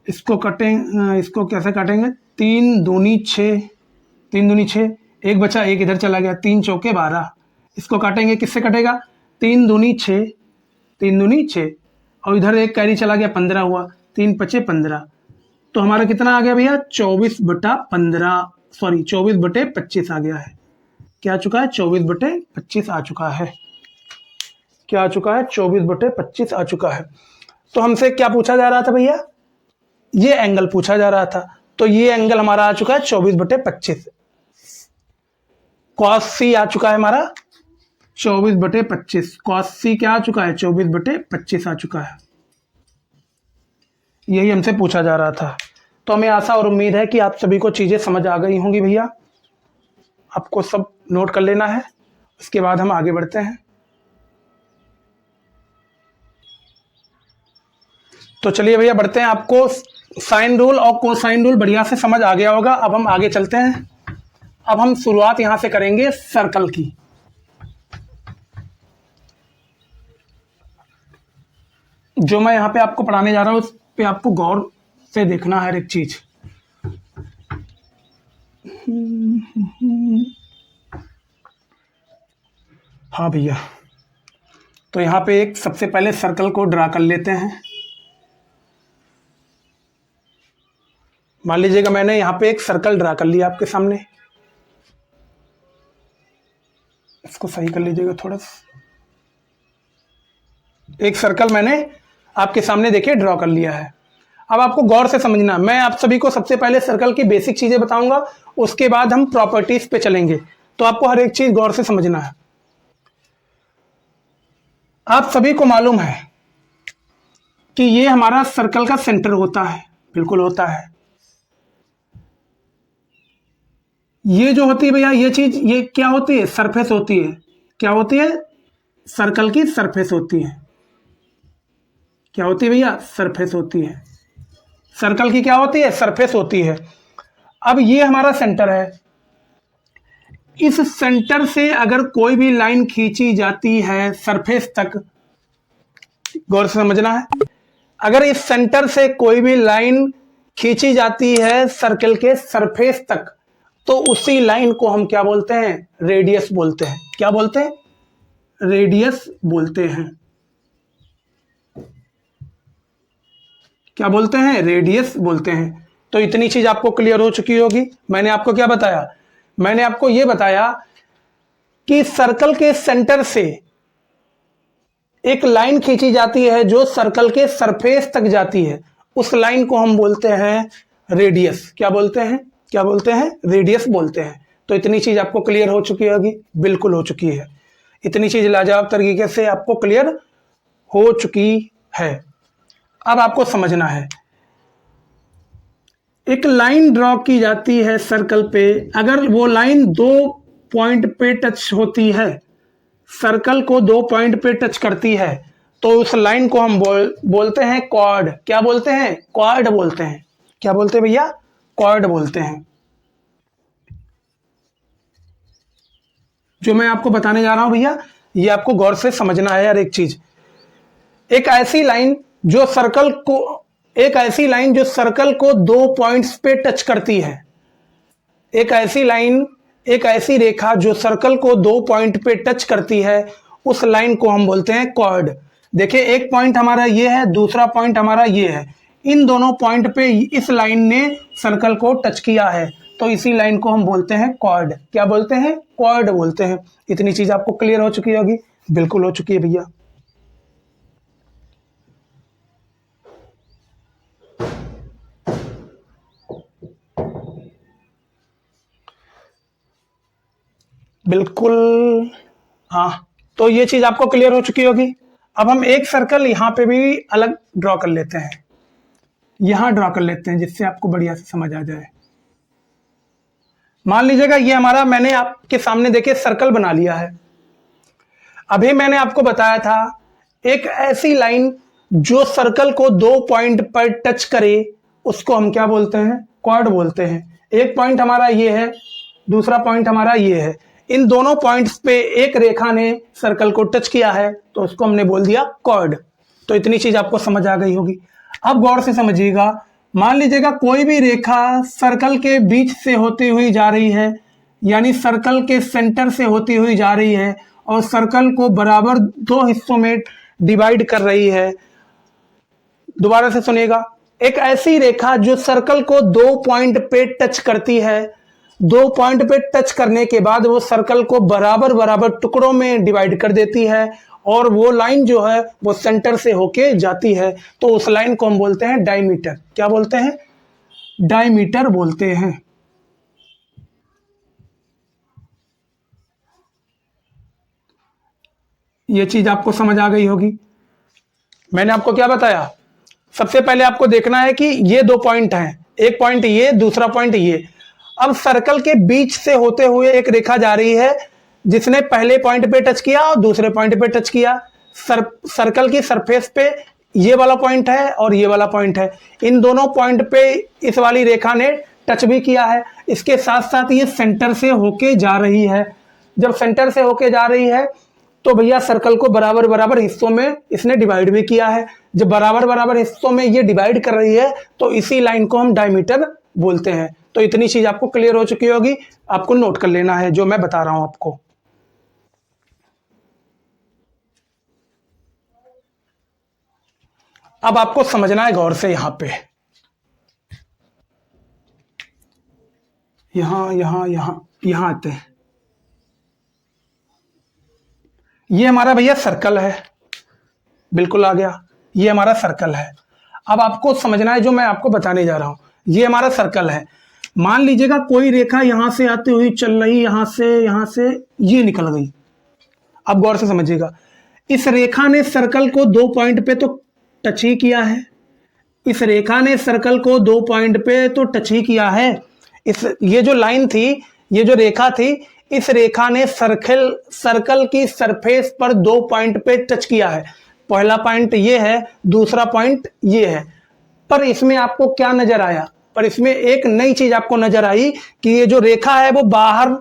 इसको कटें, इसको कैसे काटेंगे? 3 दूनी 6, 3 दूनी 6, एक बचा, एक इधर चला गया, 3 चौके 12। इसको काटेंगे, किससे कटेगा? 3 दूनी 6, 3 दूनी 6 और इधर एक कैरी चला गया, 15 हुआ, 3 पचे 15। तो हमारा कितना आ गया भैया? 24 बटा 15, सॉरी 24 बटे 25 आ गया है। क्या आ चुका है? 24 बटे 25 आ चुका है। क्या आ चुका है? 24 बटे 25 आ चुका है। तो हमसे क्या पूछा जा रहा था भैया? ये एंगल पूछा जा रहा था। तो ये एंगल हमारा आ चुका है 24 बटे 25। कॉस सी आ चुका है हमारा 24 बटे 25। कॉस सी क्या आ चुका है? 24 बटे 25 आ चुका है। यही हमसे पूछा जा रहा था। तो हमें आशा और उम्मीद है कि आप सभी को चीजें समझ आ गई होंगी भैया। आपको सब नोट कर लेना है। इसके बाद हम आगे बढ़ते हैं। तो चलिए भैया बढ़ते हैं। आपको साइन रूल और कोसाइन रूल बढ़िया से समझ आ गया होगा। अब हम आगे चलते हैं। अब हम शुरुआत यहां से करेंगे सर्कल की। जो मैं यहां पे आपको पढ़ाने जा रहा हूं उस पे आपको गौर से देखना है हर एक चीज। हाँ भैया, तो यहां पे एक सबसे पहले सर्कल को ड्रा कर लेते हैं। मान लीजिएगा मैंने यहां पे एक सर्कल ड्रा कर लिया आपके सामने। इसको सही कर लीजिएगा थोड़ा सा। एक सर्कल मैंने आपके सामने देखिए ड्रॉ कर लिया है। अब आपको गौर से समझना, मैं आप सभी को सबसे पहले सर्कल की बेसिक चीजें बताऊंगा, उसके बाद हम प्रॉपर्टीज पे चलेंगे। तो आपको हर एक चीज गौर से समझना है। आप सभी को मालूम है कि ये हमारा सर्कल का सेंटर होता है, बिल्कुल होता है। ये जो होती है भैया ये चीज, ये क्या होती है? सरफेस होती है। क्या होती है? सर्कल की सरफेस होती है। क्या होती है भैया? सरफेस होती है। सर्कल की क्या होती है? सरफेस होती है। अब ये हमारा सेंटर है। इस सेंटर से अगर कोई भी लाइन खींची जाती है सरफेस तक, गौर से समझना है, अगर इस सेंटर से कोई भी लाइन खींची जाती है सर्कल के सरफेस तक, तो उसी लाइन को हम क्या बोलते हैं? रेडियस बोलते हैं। क्या बोलते हैं? रेडियस बोलते हैं। क्या बोलते हैं? रेडियस बोलते हैं। तो इतनी चीज आपको क्लियर हो चुकी होगी। मैंने आपको क्या बताया? मैंने आपको यह बताया कि सर्कल के सेंटर से एक लाइन खींची जाती है जो सर्कल के सरफेस तक जाती है, उस लाइन को हम बोलते हैं रेडियस। क्या बोलते हैं? क्या बोलते हैं? रेडियस बोलते हैं। तो इतनी चीज आपको क्लियर हो चुकी होगी। बिल्कुल हो चुकी है। इतनी चीज लाजवाब तरीके से आपको क्लियर हो चुकी है। अब आपको समझना है, एक लाइन ड्रॉ की जाती है सर्कल पे, अगर वो लाइन 2 पॉइंट पे टच होती है, सर्कल को 2 पॉइंट पे टच करती है, तो उस लाइन को हम बोलते हैं कॉर्ड। क्या बोलते हैं? कॉर्ड बोलते हैं। क्या बोलते हैं भैया? कॉर्ड बोलते हैं। जो मैं आपको बताने जा रहा हूं भैया, ये आपको गौर से समझना है हर एक चीज। एक ऐसी लाइन जो सर्कल को 2 पॉइंट्स पे टच करती है, एक ऐसी रेखा जो सर्कल को 2 पॉइंट पे टच करती है, उस लाइन को हम बोलते हैं कॉर्ड। देखिए, एक पॉइंट हमारा ये है, दूसरा पॉइंट हमारा ये है। इन दोनों पॉइंट पे इस लाइन ने सर्कल को टच किया है, तो इसी लाइन को हम बोलते हैं कॉर्ड। क्या बोलते हैं? कॉर्ड बोलते हैं। इतनी चीज आपको क्लियर हो चुकी होगी। बिल्कुल हो चुकी है भैया। बिल्कुल, हाँ। तो ये चीज आपको क्लियर हो चुकी होगी। अब हम एक सर्कल यहां पे भी अलग ड्रॉ कर लेते हैं, यहां ड्रॉ कर लेते हैं, जिससे आपको बढ़िया से समझ आ जाए। मान लीजिएगा ये हमारा, मैंने आपके सामने देखिए सर्कल बना लिया है। अभी मैंने आपको बताया था एक ऐसी लाइन जो सर्कल को 2 पॉइंट पर टच करे, उसको हम क्या बोलते हैं? कॉर्ड बोलते हैं। एक पॉइंट हमारा ये है, दूसरा पॉइंट हमारा ये है। इन दोनों पॉइंट्स पे एक रेखा ने सर्कल को टच किया है, तो उसको हमने बोल दिया कॉर्ड। तो इतनी चीज आपको समझ आ गई होगी। अब गौर से समझिएगा, मान लीजिएगा कोई भी रेखा सर्कल के बीच से होती हुई जा रही है, यानी सर्कल के सेंटर से होती हुई जा रही है और सर्कल को बराबर 2 हिस्सों में डिवाइड कर रही है। दोबारा से सुनिएगा, एक ऐसी रेखा जो सर्कल को 2 पॉइंट पे टच करती है, 2 पॉइंट पे टच करने के बाद वो सर्कल को बराबर बराबर टुकड़ों में डिवाइड कर देती है, और वो लाइन जो है वो सेंटर से होके जाती है, तो उस लाइन को हम बोलते हैं डायमीटर। क्या बोलते हैं? डायमीटर बोलते हैं। ये चीज आपको समझ आ गई होगी। मैंने आपको क्या बताया? सबसे पहले आपको देखना है कि ये 2 पॉइंट हैं, एक पॉइंट ये, दूसरा पॉइंट ये। अब सर्कल के बीच से होते हुए एक रेखा जा रही है, जिसने पहले पॉइंट पे टच किया और दूसरे पॉइंट पे टच किया। सर्कल की सरफेस पे ये वाला पॉइंट है और ये वाला पॉइंट है, इन दोनों पॉइंट पे इस वाली रेखा ने टच भी किया है। इसके साथ साथ ये सेंटर से होके जा रही है। जब सेंटर से होके जा रही है तो भैया सर्कल को बराबर बराबर हिस्सों में इसने डिवाइड भी किया है। जब बराबर बराबर हिस्सों में ये डिवाइड कर रही है तो इसी लाइन को हम डायमीटर बोलते हैं। तो इतनी चीज आपको क्लियर हो चुकी होगी, आपको नोट कर लेना है जो मैं बता रहा हूं आपको। अब आपको समझना है गौर से, यहां पे यहां आते हैं। ये हमारा भैया सर्कल है, बिल्कुल आ गया, ये हमारा सर्कल है। अब आपको समझना है जो मैं आपको बताने जा रहा हूं, ये हमारा सर्कल है। मान लीजिएगा कोई रेखा यहां से आती हुई चल रही, यहां से ये निकल गई। अब गौर से समझिएगा, इस रेखा ने सर्कल को 2 पॉइंट पे तो टच ही किया है। इस रेखा ने सर्कल को 2 पॉइंट पे तो टच ही किया है। ये जो लाइन थी, ये जो रेखा थी, इस रेखा ने सर्कल की सरफेस पर 2 पॉइंट पे टच किया है। पहला पॉइंट ये है, दूसरा पॉइंट ये है। पर इसमें आपको क्या नजर आया? पर इसमें एक नई चीज आपको नजर आई कि ये जो रेखा है वो बाहर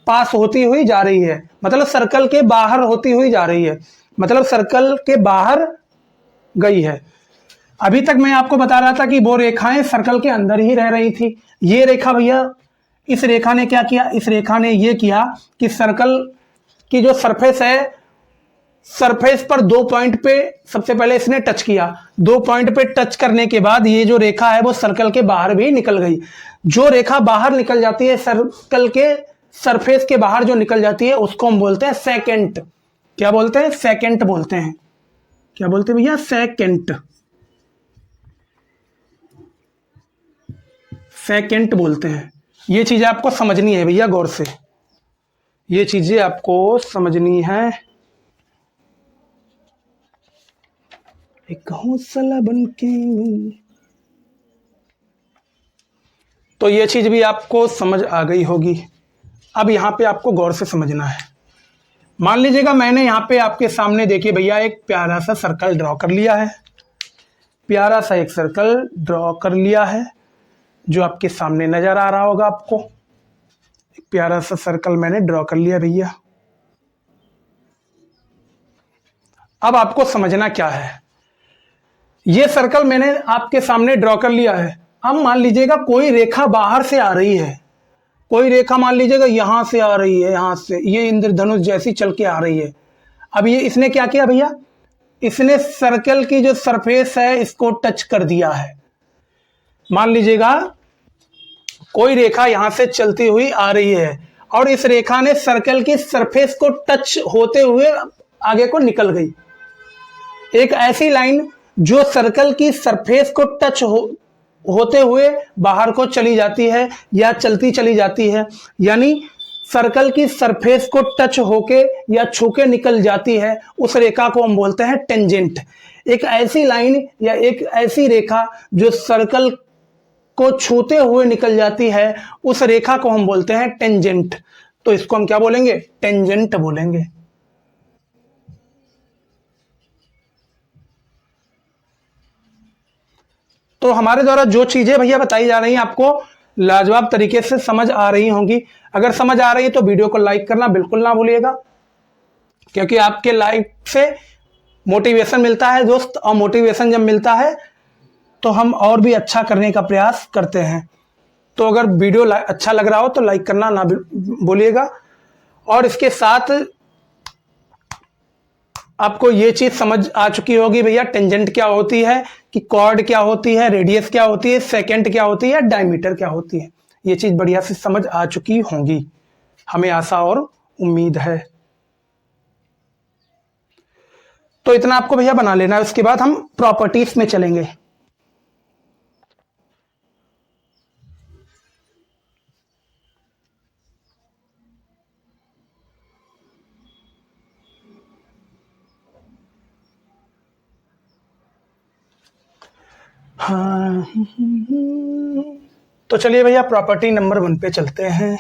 पास होती हुई जा रही है, मतलब सर्कल के बाहर होती हुई जा रही है, मतलब सर्कल के बाहर गई है। अभी तक मैं आपको बता रहा था कि वो रेखाएं सर्कल के अंदर ही रह रही थी। ये रेखा भैया, इस रेखा ने क्या किया? इस रेखा ने ये किया कि सर्कल की जो सरफेस है, सरफेस पर 2 पॉइंट पे सबसे पहले इसने टच किया। 2 पॉइंट पे टच करने के बाद ये जो रेखा है वो सर्कल के बाहर भी निकल गई। जो रेखा बाहर निकल जाती है, सर्कल के सरफेस के बाहर जो निकल जाती है, उसको हम बोलते हैं सेकेंट। क्या बोलते हैं? सेकेंट बोलते हैं। क्या बोलते हैं भैया? सेकेंट। सेकेंट बोलते हैं। ये चीजें आपको समझनी है भैया गौर से, ये चीजें आपको समझनी है। एक हौसला बन के, तो ये चीज भी आपको समझ आ गई होगी। अब यहां पे आपको गौर से समझना है। मान लीजिएगा मैंने यहां पे आपके सामने देखिए भैया एक प्यारा सा सर्कल ड्रॉ कर लिया है। प्यारा सा एक सर्कल ड्रॉ कर लिया है जो आपके सामने नजर आ रहा होगा आपको। एक प्यारा सा सर्कल मैंने ड्रॉ कर लिया भैया। अब आपको समझना क्या है, ये सर्कल मैंने आपके सामने ड्रॉ कर लिया है। अब मान लीजिएगा कोई रेखा बाहर से आ रही है, कोई रेखा मान लीजिएगा यहां से आ रही है, यहां से ये इंद्रधनुष जैसी चल के आ रही है। अब ये इसने क्या किया भैया? इसने सर्कल की जो सरफेस है इसको टच कर दिया है। मान लीजिएगा कोई रेखा यहां से चलती हुई आ रही है और इस रेखा ने सर्कल की सरफेस को टच होते हुए आगे को निकल गई। एक ऐसी लाइन जो सर्कल की सरफेस को टच होते हुए बाहर को चली जाती है या चलती चली जाती है, यानी सर्कल की सरफेस को टच होके या छू के निकल जाती है, उस रेखा को हम बोलते हैं टेंजेंट। एक ऐसी लाइन या एक ऐसी रेखा जो सर्कल को छूते हुए निकल जाती है, उस रेखा को हम बोलते हैं टेंजेंट। तो इसको हम क्या बोलेंगे? टेंजेंट बोलेंगे। तो हमारे द्वारा जो चीजें भैया बताई जा रही हैं आपको लाजवाब तरीके से समझ आ रही होंगी। अगर समझ आ रही है तो वीडियो को लाइक करना बिल्कुल ना भूलिएगा, क्योंकि आपके लाइक से मोटिवेशन मिलता है दोस्त, और मोटिवेशन जब मिलता है तो हम और भी अच्छा करने का प्रयास करते हैं। तो अगर वीडियो अच्छा लग रहा हो तो लाइक करना ना भूलिएगा। और इसके साथ आपको ये चीज समझ आ चुकी होगी भैया टेंजेंट क्या होती है, कि कॉर्ड क्या होती है, रेडियस क्या होती है, सेकेंड क्या होती है, डायमीटर क्या होती है। ये चीज बढ़िया से समझ आ चुकी होंगी, हमें आशा और उम्मीद है। तो इतना आपको भैया बना लेना है, उसके बाद हम प्रॉपर्टीज में चलेंगे। हाँ, तो चलिए भैया प्रॉपर्टी नंबर 1 पे चलते हैं।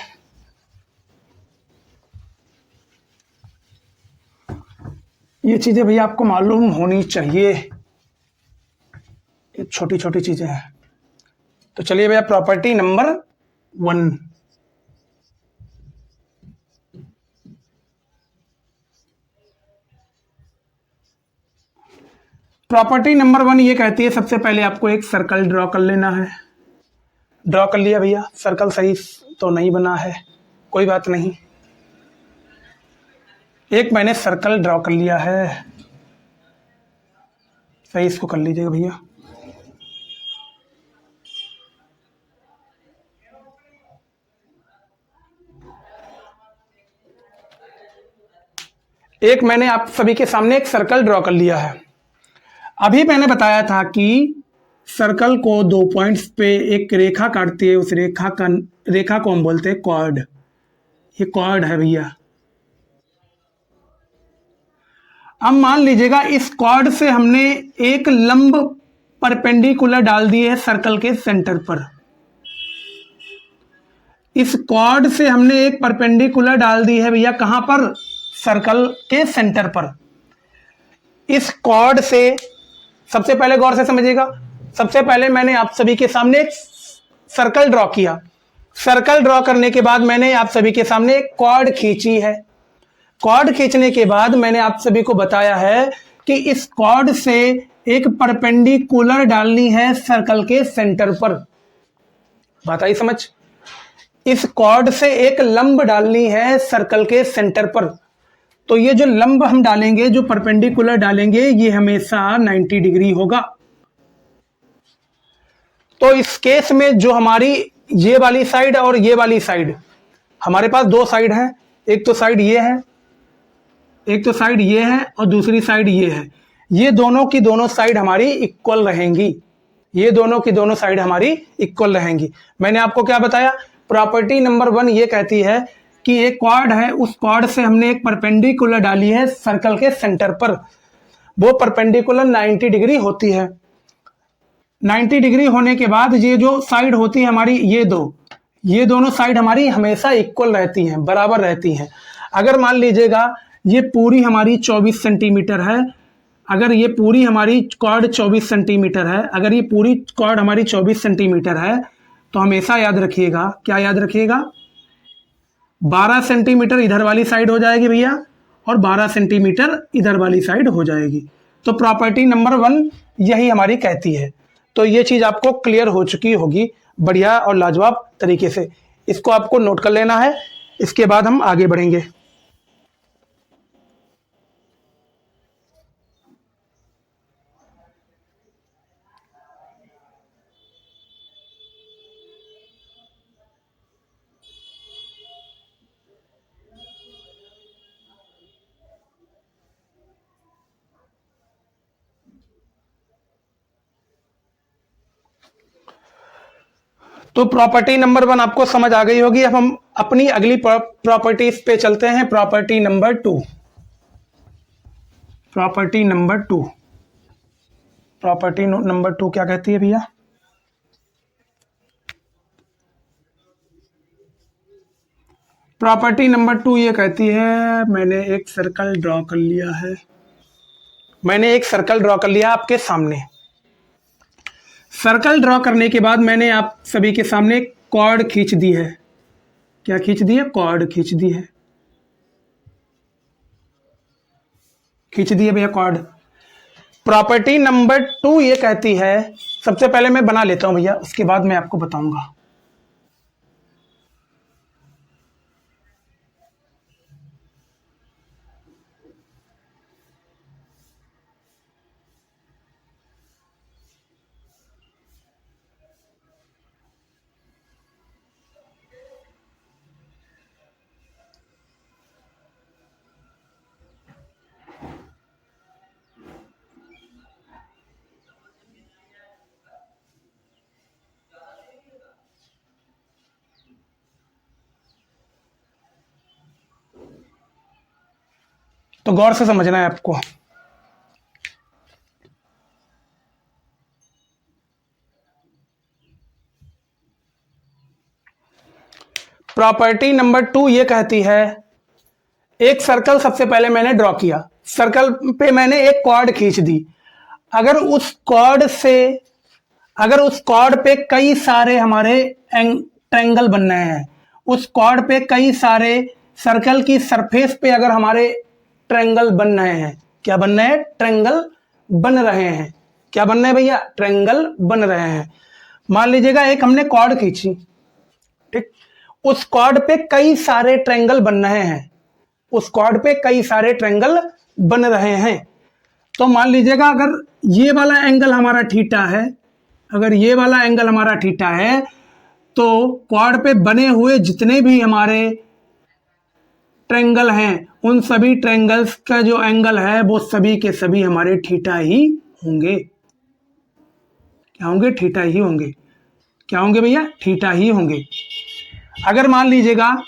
ये चीज़ें भैया आपको मालूम होनी चाहिए, ये छोटी छोटी चीज़ें हैं। तो चलिए भैया प्रॉपर्टी नंबर 1। प्रॉपर्टी नंबर 1 ये कहती है, सबसे पहले आपको एक सर्कल ड्रॉ कर लेना है। ड्रॉ कर लिया भैया, सर्कल सही तो नहीं बना है, कोई बात नहीं, एक मैंने सर्कल ड्रॉ कर लिया है, सही इसको कर लीजिएगा भैया। एक मैंने आप सभी के सामने एक सर्कल ड्रॉ कर लिया है। अभी मैंने बताया था कि सर्कल को 2 पॉइंट्स पे एक रेखा काटती है, उस रेखा को हम बोलते हैं कॉर्ड। ये कॉर्ड है भैया। अब मान लीजिएगा इस कॉर्ड से हमने एक लंब परपेंडिकुलर डाल दी है सर्कल के सेंटर पर। इस कॉर्ड से हमने एक परपेंडिकुलर डाल दी है भैया, कहां पर? सर्कल के सेंटर पर। इस कॉर्ड से सबसे पहले गौर से समझिएगा, सबसे पहले मैंने आप सभी के सामने एक सर्कल ड्रॉ किया। सर्कल ड्रॉ करने के बाद मैंने आप सभी के सामने एक कॉर्ड खींची है। कॉर्ड खींचने के बाद मैंने आप सभी को बताया है कि इस कॉर्ड से एक परपेंडिकुलर डालनी है सर्कल के सेंटर पर। बात आई समझ? इस कॉर्ड से एक लंब डालनी है सर्कल के सेंटर पर। तो ये जो लंब हम डालेंगे, जो परपेंडिकुलर डालेंगे, ये हमेशा 90 डिग्री होगा। तो इस केस में जो हमारी ये वाली साइड और ये वाली साइड, हमारे पास 2 साइड है, एक तो साइड ये है, एक तो साइड ये है और दूसरी साइड ये है। ये दोनों की दोनों साइड हमारी इक्वल रहेंगी, ये दोनों की दोनों साइड हमारी इक्वल रहेंगी। मैंने आपको क्या बताया? प्रॉपर्टी नंबर 1 ये कहती है कि एक कॉर्ड है, उस कॉर्ड से हमने एक परपेंडिकुलर डाली है सर्कल के सेंटर पर। वो परपेंडिकुलर 90 डिग्री होती है। 90 डिग्री होने के बाद ये जो साइड होती है हमारी, ये दोनों साइड हमारी हमेशा इक्वल रहती हैं, बराबर रहती हैं। अगर मान लीजिएगा ये पूरी हमारी 24 सेंटीमीटर है, अगर ये पूरी हमारी कॉर्ड 24 सेंटीमीटर है, अगर ये पूरी कॉर्ड हमारी 24 सेंटीमीटर है, तो हमेशा याद रखिएगा, क्या याद रखिएगा? 12 सेंटीमीटर इधर वाली साइड हो जाएगी भैया और 12 सेंटीमीटर इधर वाली साइड हो जाएगी। तो प्रॉपर्टी नंबर 1 यही हमारी कहती है। तो ये चीज़ आपको क्लियर हो चुकी होगी बढ़िया और लाजवाब तरीके से। इसको आपको नोट कर लेना है, इसके बाद हम आगे बढ़ेंगे। तो प्रॉपर्टी नंबर 1 आपको समझ आ गई होगी। अब हम अपनी अगली प्रॉपर्टीज पे चलते हैं। Property number 2। Property number 2, property number 2 क्या कहती है भैया? प्रॉपर्टी नंबर 2 ये कहती है, मैंने एक सर्कल ड्रॉ कर लिया है, मैंने एक सर्कल ड्रॉ कर लिया आपके सामने। सर्कल ड्रॉ करने के बाद मैंने आप सभी के सामने कॉर्ड खींच दी है। क्या खींच दी है? कॉर्ड खींच दी है, खींच दी है भैया कॉर्ड। प्रॉपर्टी नंबर 2 ये कहती है, सबसे पहले मैं बना लेता हूं भैया, उसके बाद मैं आपको बताऊंगा। तो गौर से समझना है आपको। प्रॉपर्टी नंबर 2 ये कहती है, एक सर्कल सबसे पहले मैंने ड्रॉ किया। सर्कल पे मैंने एक कॉर्ड खींच दी। अगर उस कॉर्ड पे कई सारे हमारे ट्रायंगल बन रहे हैं, उस कॉर्ड पे कई सारे सर्कल की सरफेस पे अगर हमारे ट्रायंगल बन रहे हैं, क्या बन रहे हैं? ट्रायंगल बन रहे हैं। क्या बन रहे हैं भैया? ट्रायंगल बन रहे हैं। मान लीजिएगा एक हमने कॉर्ड खींची, ठीक, उस कॉर्ड पे कई सारे ट्रायंगल बन रहे हैं, उस कॉर्ड पे कई सारे ट्रायंगल बन रहे हैं। तो मान लीजिएगा अगर ये वाला एंगल हमारा थीटा है, अगर ये वाला एंगल हमारा थीटा है, तो क्वाड पे बने हुए जितने भी हमारे ट्रायंगल हैं, उन सभी ट्रायंगल्स का जो एंगल है वो सभी के सभी हमारे थीटा ही होंगे। क्या होंगे? थीटा ही होंगे। क्या होंगे भैया? थीटा ही होंगे। अगर मान लीजिएगा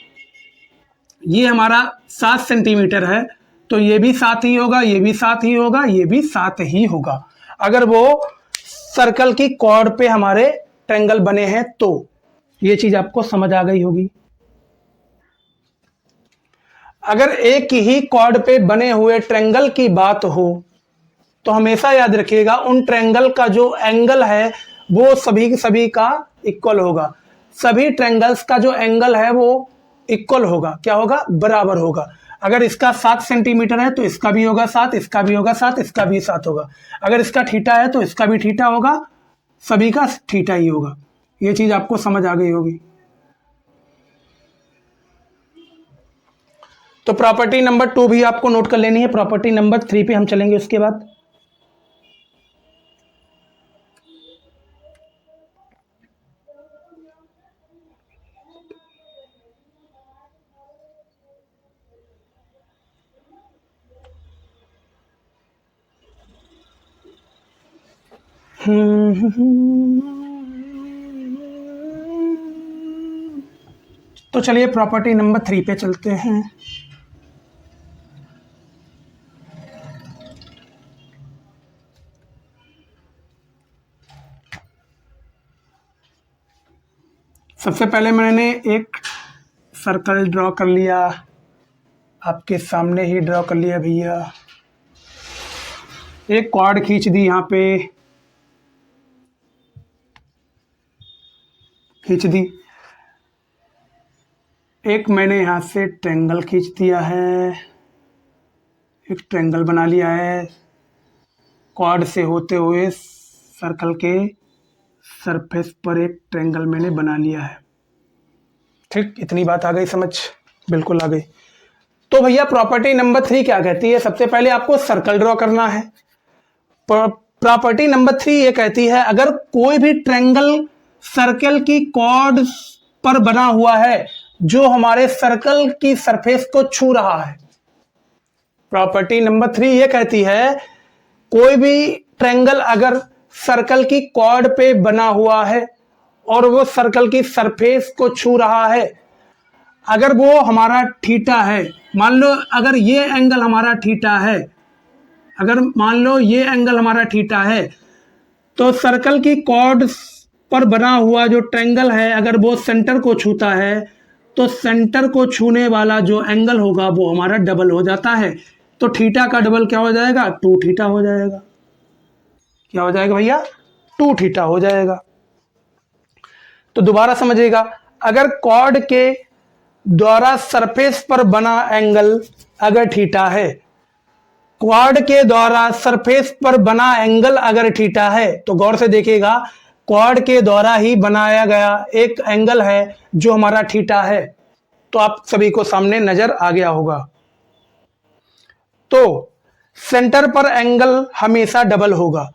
ये हमारा 7 सेंटीमीटर है, तो ये भी 7 ही होगा, ये भी 7 ही होगा, ये भी 7 ही होगा। अगर वो सर्कल की कॉर्ड पे हमारे ट्रायंगल बने हैं तो ये चीज आपको समझ आ गई होगी। अगर एक ही कॉर्ड पे बने हुए ट्रायंगल की बात हो तो हमेशा याद रखिएगा उन ट्रायंगल का जो एंगल है वो सभी का इक्वल होगा। सभी ट्रायंगल्स का जो एंगल है वो इक्वल होगा। क्या होगा? बराबर होगा। अगर इसका 7 सेंटीमीटर है तो इसका भी होगा 7, इसका भी होगा 7, इसका भी 7 होगा। अगर इसका थीटा है तो इसका भी थीटा होगा, सभी का थीटा ही होगा। ये चीज आपको समझ आ गई होगी। तो प्रॉपर्टी नंबर 2 भी आपको नोट कर लेनी है। प्रॉपर्टी नंबर 3 पे हम चलेंगे उसके बाद। तो चलिए प्रॉपर्टी नंबर 3 पे चलते हैं। सबसे पहले मैंने एक सर्कल ड्रॉ कर लिया, आपके सामने ही ड्रॉ कर लिया भैया। एक कॉर्ड खींच दी, यहाँ पे खींच दी। एक मैंने यहाँ से ट्रायंगल खींच दिया है, एक ट्रायंगल बना लिया है। कॉर्ड से होते हुए सर्कल के सरफेस पर एक ट्रायंगल मैंने बना लिया है। ठीक, इतनी बात आ गई समझ? बिल्कुल आ गई। तो भैया प्रॉपर्टी नंबर 3 क्या कहती है? सबसे पहले आपको सर्कल ड्रॉ करना है। प्रॉपर्टी नंबर 3 ये कहती है अगर कोई भी ट्रायंगल सर्कल की कॉर्ड पर बना हुआ है जो हमारे सर्कल की सरफेस को छू रहा है। प्रॉपर्टी नंबर 3 ये कहती है कोई भी ट्रायंगल अगर सर्कल की कॉर्ड पे बना हुआ है और वो सर्कल की सरफेस को छू रहा है, अगर वो हमारा थीटा है, मान लो अगर ये एंगल हमारा थीटा है, अगर मान लो ये एंगल हमारा थीटा है, तो सर्कल की कॉर्ड पर बना हुआ जो ट्रायंगल है अगर वो सेंटर को छूता है तो सेंटर को छूने वाला जो एंगल होगा वो हमारा डबल हो जाता है। तो थीटा का डबल क्या हो जाएगा? 2 थीटा हो जाएगा। क्या हो जाएगा भैया? 2 थीटा हो जाएगा। तो दोबारा समझिएगा, अगर कॉर्ड के द्वारा सरफेस पर बना एंगल अगर थीटा है, क्वाड के द्वारा सरफेस पर बना एंगल अगर थीटा है, तो गौर से देखिएगा क्वाड के द्वारा ही बनाया गया एक एंगल है जो हमारा थीटा है। तो आप सभी को सामने नजर आ गया होगा। तो सेंटर पर एंगल हमेशा डबल होगा।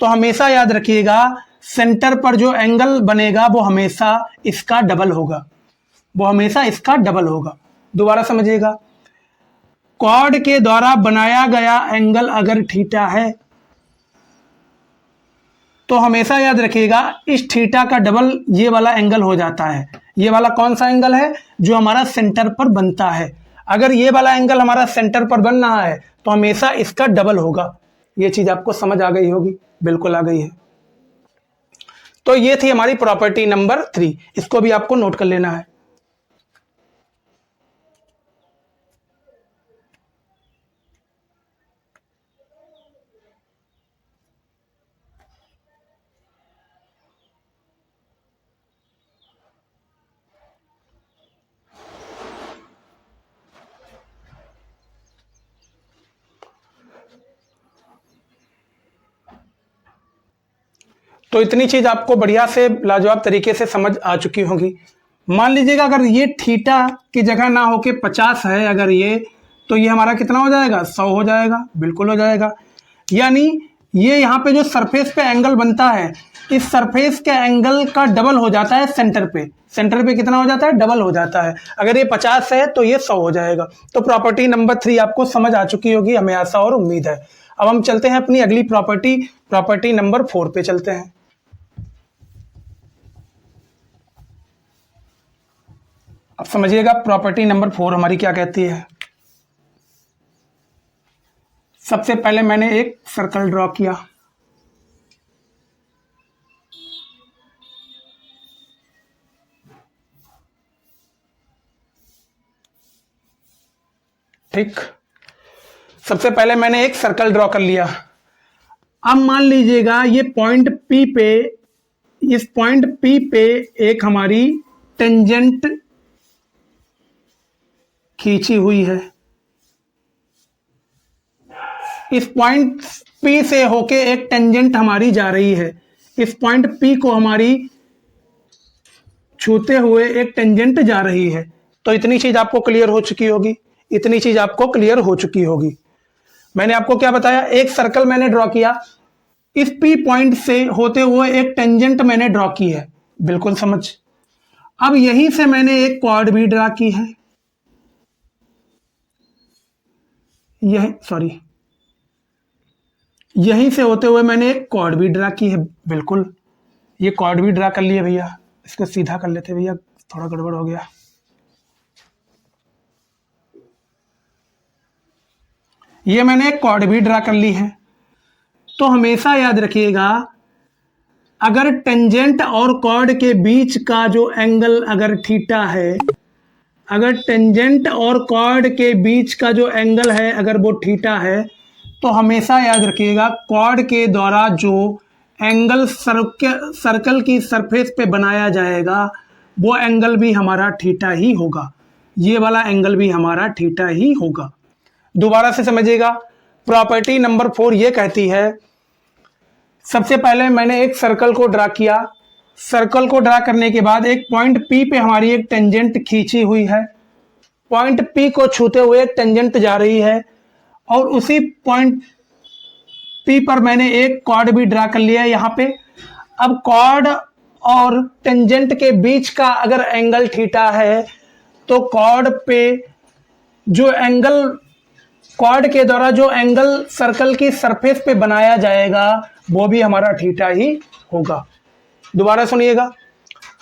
तो हमेशा याद रखिएगा सेंटर पर जो एंगल बनेगा वो हमेशा इसका डबल होगा, वो हमेशा इसका डबल होगा। दोबारा समझिएगा, कॉर्ड के द्वारा बनाया गया एंगल अगर थीटा है तो हमेशा याद रखिएगा इस थीटा का डबल ये वाला एंगल हो जाता है। ये वाला कौन सा एंगल है? जो हमारा सेंटर पर बनता है। अगर ये वाला एंगल हमारा सेंटर पर बन रहा है तो हमेशा इसका डबल होगा। ये चीज आपको समझ आ गई होगी। बिल्कुल आ गई है। तो ये थी हमारी प्रॉपर्टी नंबर 3, इसको भी आपको नोट कर लेना है। तो इतनी चीज आपको बढ़िया से लाजवाब तरीके से समझ आ चुकी होगी। मान लीजिएगा अगर ये थीटा की जगह ना होके 50 है अगर ये, तो ये हमारा कितना हो जाएगा, 100 हो जाएगा, बिल्कुल हो जाएगा। यानी ये यहाँ पे जो सरफेस पे एंगल बनता है, इस सरफेस के एंगल का डबल हो जाता है सेंटर पे। सेंटर पे कितना हो जाता है, डबल हो जाता है। अगर ये 50 है तो ये 100 हो जाएगा। तो प्रॉपर्टी नंबर 3 आपको समझ आ चुकी होगी, हमें आशा और उम्मीद है। अब हम चलते हैं अपनी अगली प्रॉपर्टी नंबर 4 पे चलते हैं। अब समझिएगा प्रॉपर्टी नंबर 4 हमारी क्या कहती है। सबसे पहले मैंने एक सर्कल ड्रॉ किया, ठीक। सबसे पहले मैंने एक सर्कल ड्रॉ कर लिया। अब मान लीजिएगा ये पॉइंट P पे, इस पॉइंट P पे एक हमारी टेंजेंट खींची हुई है। इस पॉइंट P से होके एक टेंजेंट हमारी जा रही है। इस पॉइंट P को हमारी छूते हुए एक टेंजेंट जा रही है। तो इतनी चीज आपको क्लियर हो चुकी होगी, इतनी चीज आपको क्लियर हो चुकी होगी। मैंने आपको क्या बताया, एक सर्कल मैंने ड्रॉ किया, इस P पॉइंट से होते हुए एक टेंजेंट मैंने ड्रॉ की है, बिल्कुल समझ। अब यहीं से मैंने एक कॉर्ड भी ड्रॉ की है, यहीं से होते हुए मैंने एक कॉर्ड भी ड्रा की है, बिल्कुल। ये कॉर्ड भी ड्रा कर लिए भैया, इसको सीधा कर लेते भैया, थोड़ा गड़बड़ हो गया। ये मैंने एक कॉर्ड भी ड्रा कर ली है। तो हमेशा याद रखिएगा, अगर टेंजेंट और कॉर्ड के बीच का जो एंगल अगर थीटा है, अगर टेंजेंट और कॉर्ड के बीच का जो एंगल है अगर वो थीटा है, तो हमेशा याद रखिएगा कॉर्ड के द्वारा जो एंगल सर्कल की सरफेस पे बनाया जाएगा वो एंगल भी हमारा थीटा ही होगा। ये वाला एंगल भी हमारा थीटा ही होगा। दोबारा से समझिएगा, प्रॉपर्टी नंबर 4 ये कहती है, सबसे पहले मैंने एक सर्कल को ड्रा किया, सर्कल को ड्रा करने के बाद एक पॉइंट P पे हमारी एक टेंजेंट खींची हुई है, पॉइंट P को छूते हुए एक टेंजेंट जा रही है, और उसी पॉइंट P पर मैंने एक कॉर्ड भी ड्रा कर लिया है यहाँ पे। अब कॉर्ड और टेंजेंट के बीच का अगर एंगल थीटा है, तो कॉर्ड पे जो एंगल, कॉर्ड के द्वारा जो एंगल सर्कल की सरफेस पे बनाया जाएगा वो भी हमारा थीटा ही होगा। दोबारा सुनिएगा,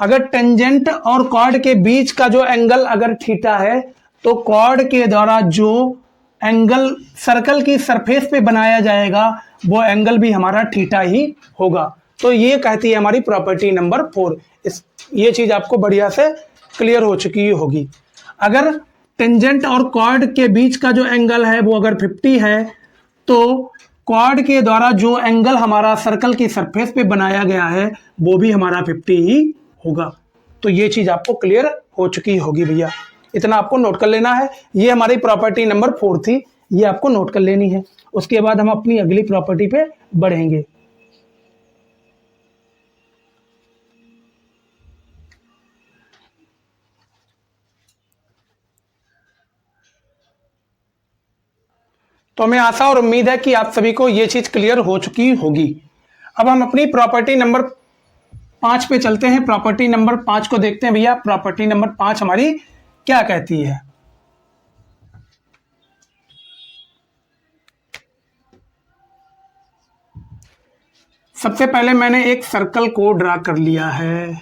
अगर टेंजेंट और कॉर्ड के बीच का जो एंगल अगर थीटा है, तो कॉर्ड के द्वारा जो एंगल सर्कल की सरफेस पे बनाया जाएगा वो एंगल भी हमारा थीटा ही होगा। तो ये कहती है हमारी प्रॉपर्टी नंबर 4। ये चीज आपको बढ़िया से क्लियर हो चुकी होगी। अगर टेंजेंट और कॉर्ड के बीच का जो एंगल है वो अगर 50 है, तो कॉर्ड के द्वारा जो एंगल हमारा सर्कल की सरफेस पे बनाया गया है वो भी हमारा 50 ही होगा। तो ये चीज आपको क्लियर हो चुकी होगी भैया, इतना आपको नोट कर लेना है। ये हमारी प्रॉपर्टी नंबर 4 थी, ये आपको नोट कर लेनी है। उसके बाद हम अपनी अगली प्रॉपर्टी पे बढ़ेंगे। तो हमें आशा और उम्मीद है कि आप सभी को ये चीज क्लियर हो चुकी होगी। अब हम अपनी प्रॉपर्टी नंबर 5 पे चलते हैं। प्रॉपर्टी नंबर 5 को देखते हैं भैया, प्रॉपर्टी नंबर 5 हमारी क्या कहती है। सबसे पहले मैंने एक सर्कल को ड्रा कर लिया है,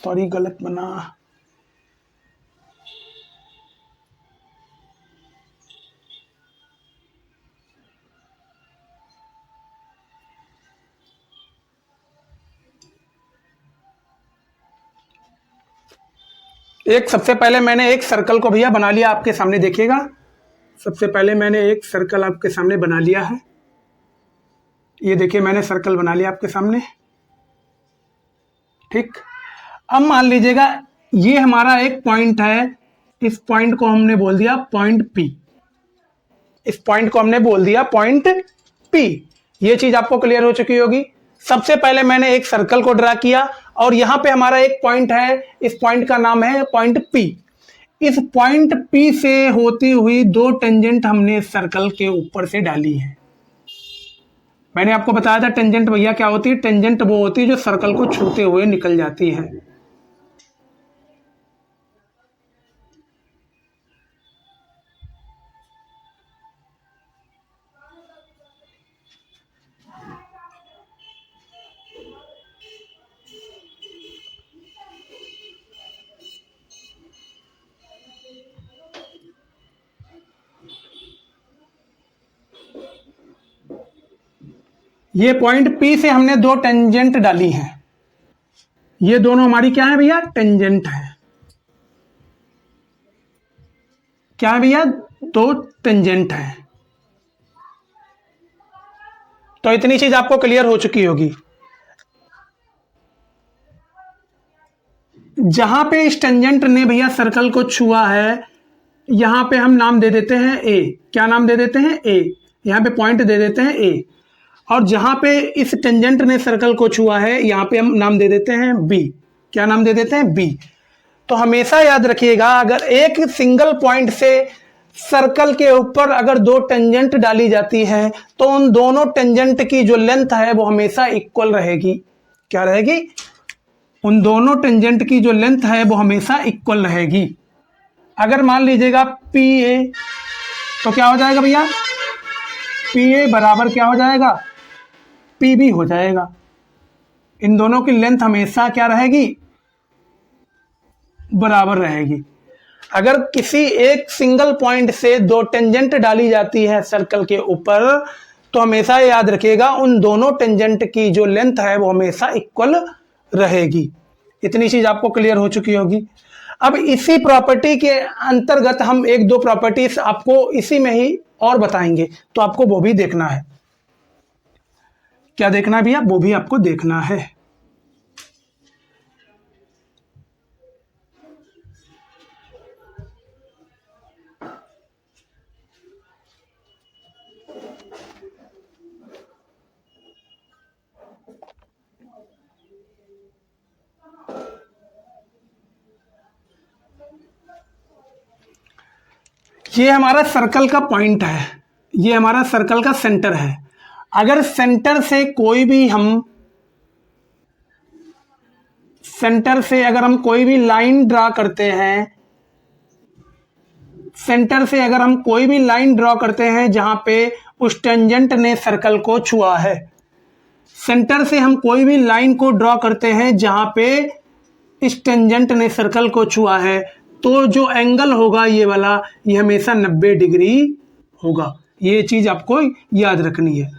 सॉरी गलत बना, सबसे पहले मैंने एक सर्कल को भैया बना लिया, आपके सामने देखिएगा। सबसे पहले मैंने एक सर्कल आपके सामने बना लिया है, ये देखिए मैंने सर्कल बना लिया आपके सामने, ठीक। अब मान लीजिएगा ये हमारा एक पॉइंट है, इस पॉइंट को हमने बोल दिया पॉइंट P, इस पॉइंट को हमने बोल दिया पॉइंट P। ये चीज आपको क्लियर हो चुकी होगी। सबसे पहले मैंने एक सर्कल को ड्रा किया और यहां पे हमारा एक पॉइंट है, इस पॉइंट का नाम है पॉइंट P। इस पॉइंट P से होती हुई दो टेंजेंट हमने सर्कल के ऊपर से डाली है। मैंने आपको बताया था टेंजेंट भैया क्या होती है, टेंजेंट वो होती है जो सर्कल को छूते हुए निकल जाती है। ये पॉइंट P से हमने दो टेंजेंट डाली हैं। ये दोनों हमारी क्या है भैया, टेंजेंट है। क्या है भैया, दो टेंजेंट है। तो इतनी चीज आपको क्लियर हो चुकी होगी। जहां पे इस टेंजेंट ने भैया सर्कल को छुआ है, यहां पे हम नाम दे देते हैं A। क्या नाम दे देते हैं, A। यहां पे पॉइंट दे देते हैं A। और जहां पे इस टेंजेंट ने सर्कल को छुआ है, यहां पे हम नाम दे देते हैं B। क्या नाम दे देते हैं, B। तो हमेशा याद रखिएगा, अगर एक सिंगल पॉइंट से सर्कल के ऊपर अगर दो टेंजेंट डाली जाती है तो उन दोनों टेंजेंट की जो लेंथ है वो हमेशा इक्वल रहेगी। क्या रहेगी, उन दोनों टेंजेंट की जो लेंथ है वो हमेशा इक्वल रहेगी। अगर मान लीजिएगा PA, तो क्या हो जाएगा भैया, PA बराबर क्या हो जाएगा, PB हो जाएगा। इन दोनों की लेंथ हमेशा क्या रहेगी, बराबर रहेगी। अगर किसी एक सिंगल पॉइंट से दो टेंजेंट डाली जाती है सर्कल के ऊपर, तो हमेशा याद रखिएगा उन दोनों टेंजेंट की जो लेंथ है वो हमेशा इक्वल रहेगी। इतनी चीज आपको क्लियर हो चुकी होगी। अब इसी प्रॉपर्टी के अंतर्गत हम एक दो प्रॉपर्टीज आपको इसी में ही और बताएंगे, तो आपको वो भी देखना है। क्या देखना है भैया, वो भी आपको देखना है। ये हमारा सर्कल का पॉइंट है, ये हमारा सर्कल का सेंटर है। अगर सेंटर से कोई भी हम अगर हम कोई भी लाइन ड्रा करते हैं, सेंटर से अगर हम कोई भी लाइन ड्रॉ करते हैं जहां पे उस टेंजेंट ने सर्कल को छुआ है, सेंटर से हम कोई भी लाइन को ड्रॉ करते हैं जहां पे इस टेंजेंट ने सर्कल को छुआ है, तो जो एंगल होगा ये वाला, ये हमेशा 90 डिग्री होगा। ये चीज आपको याद रखनी है।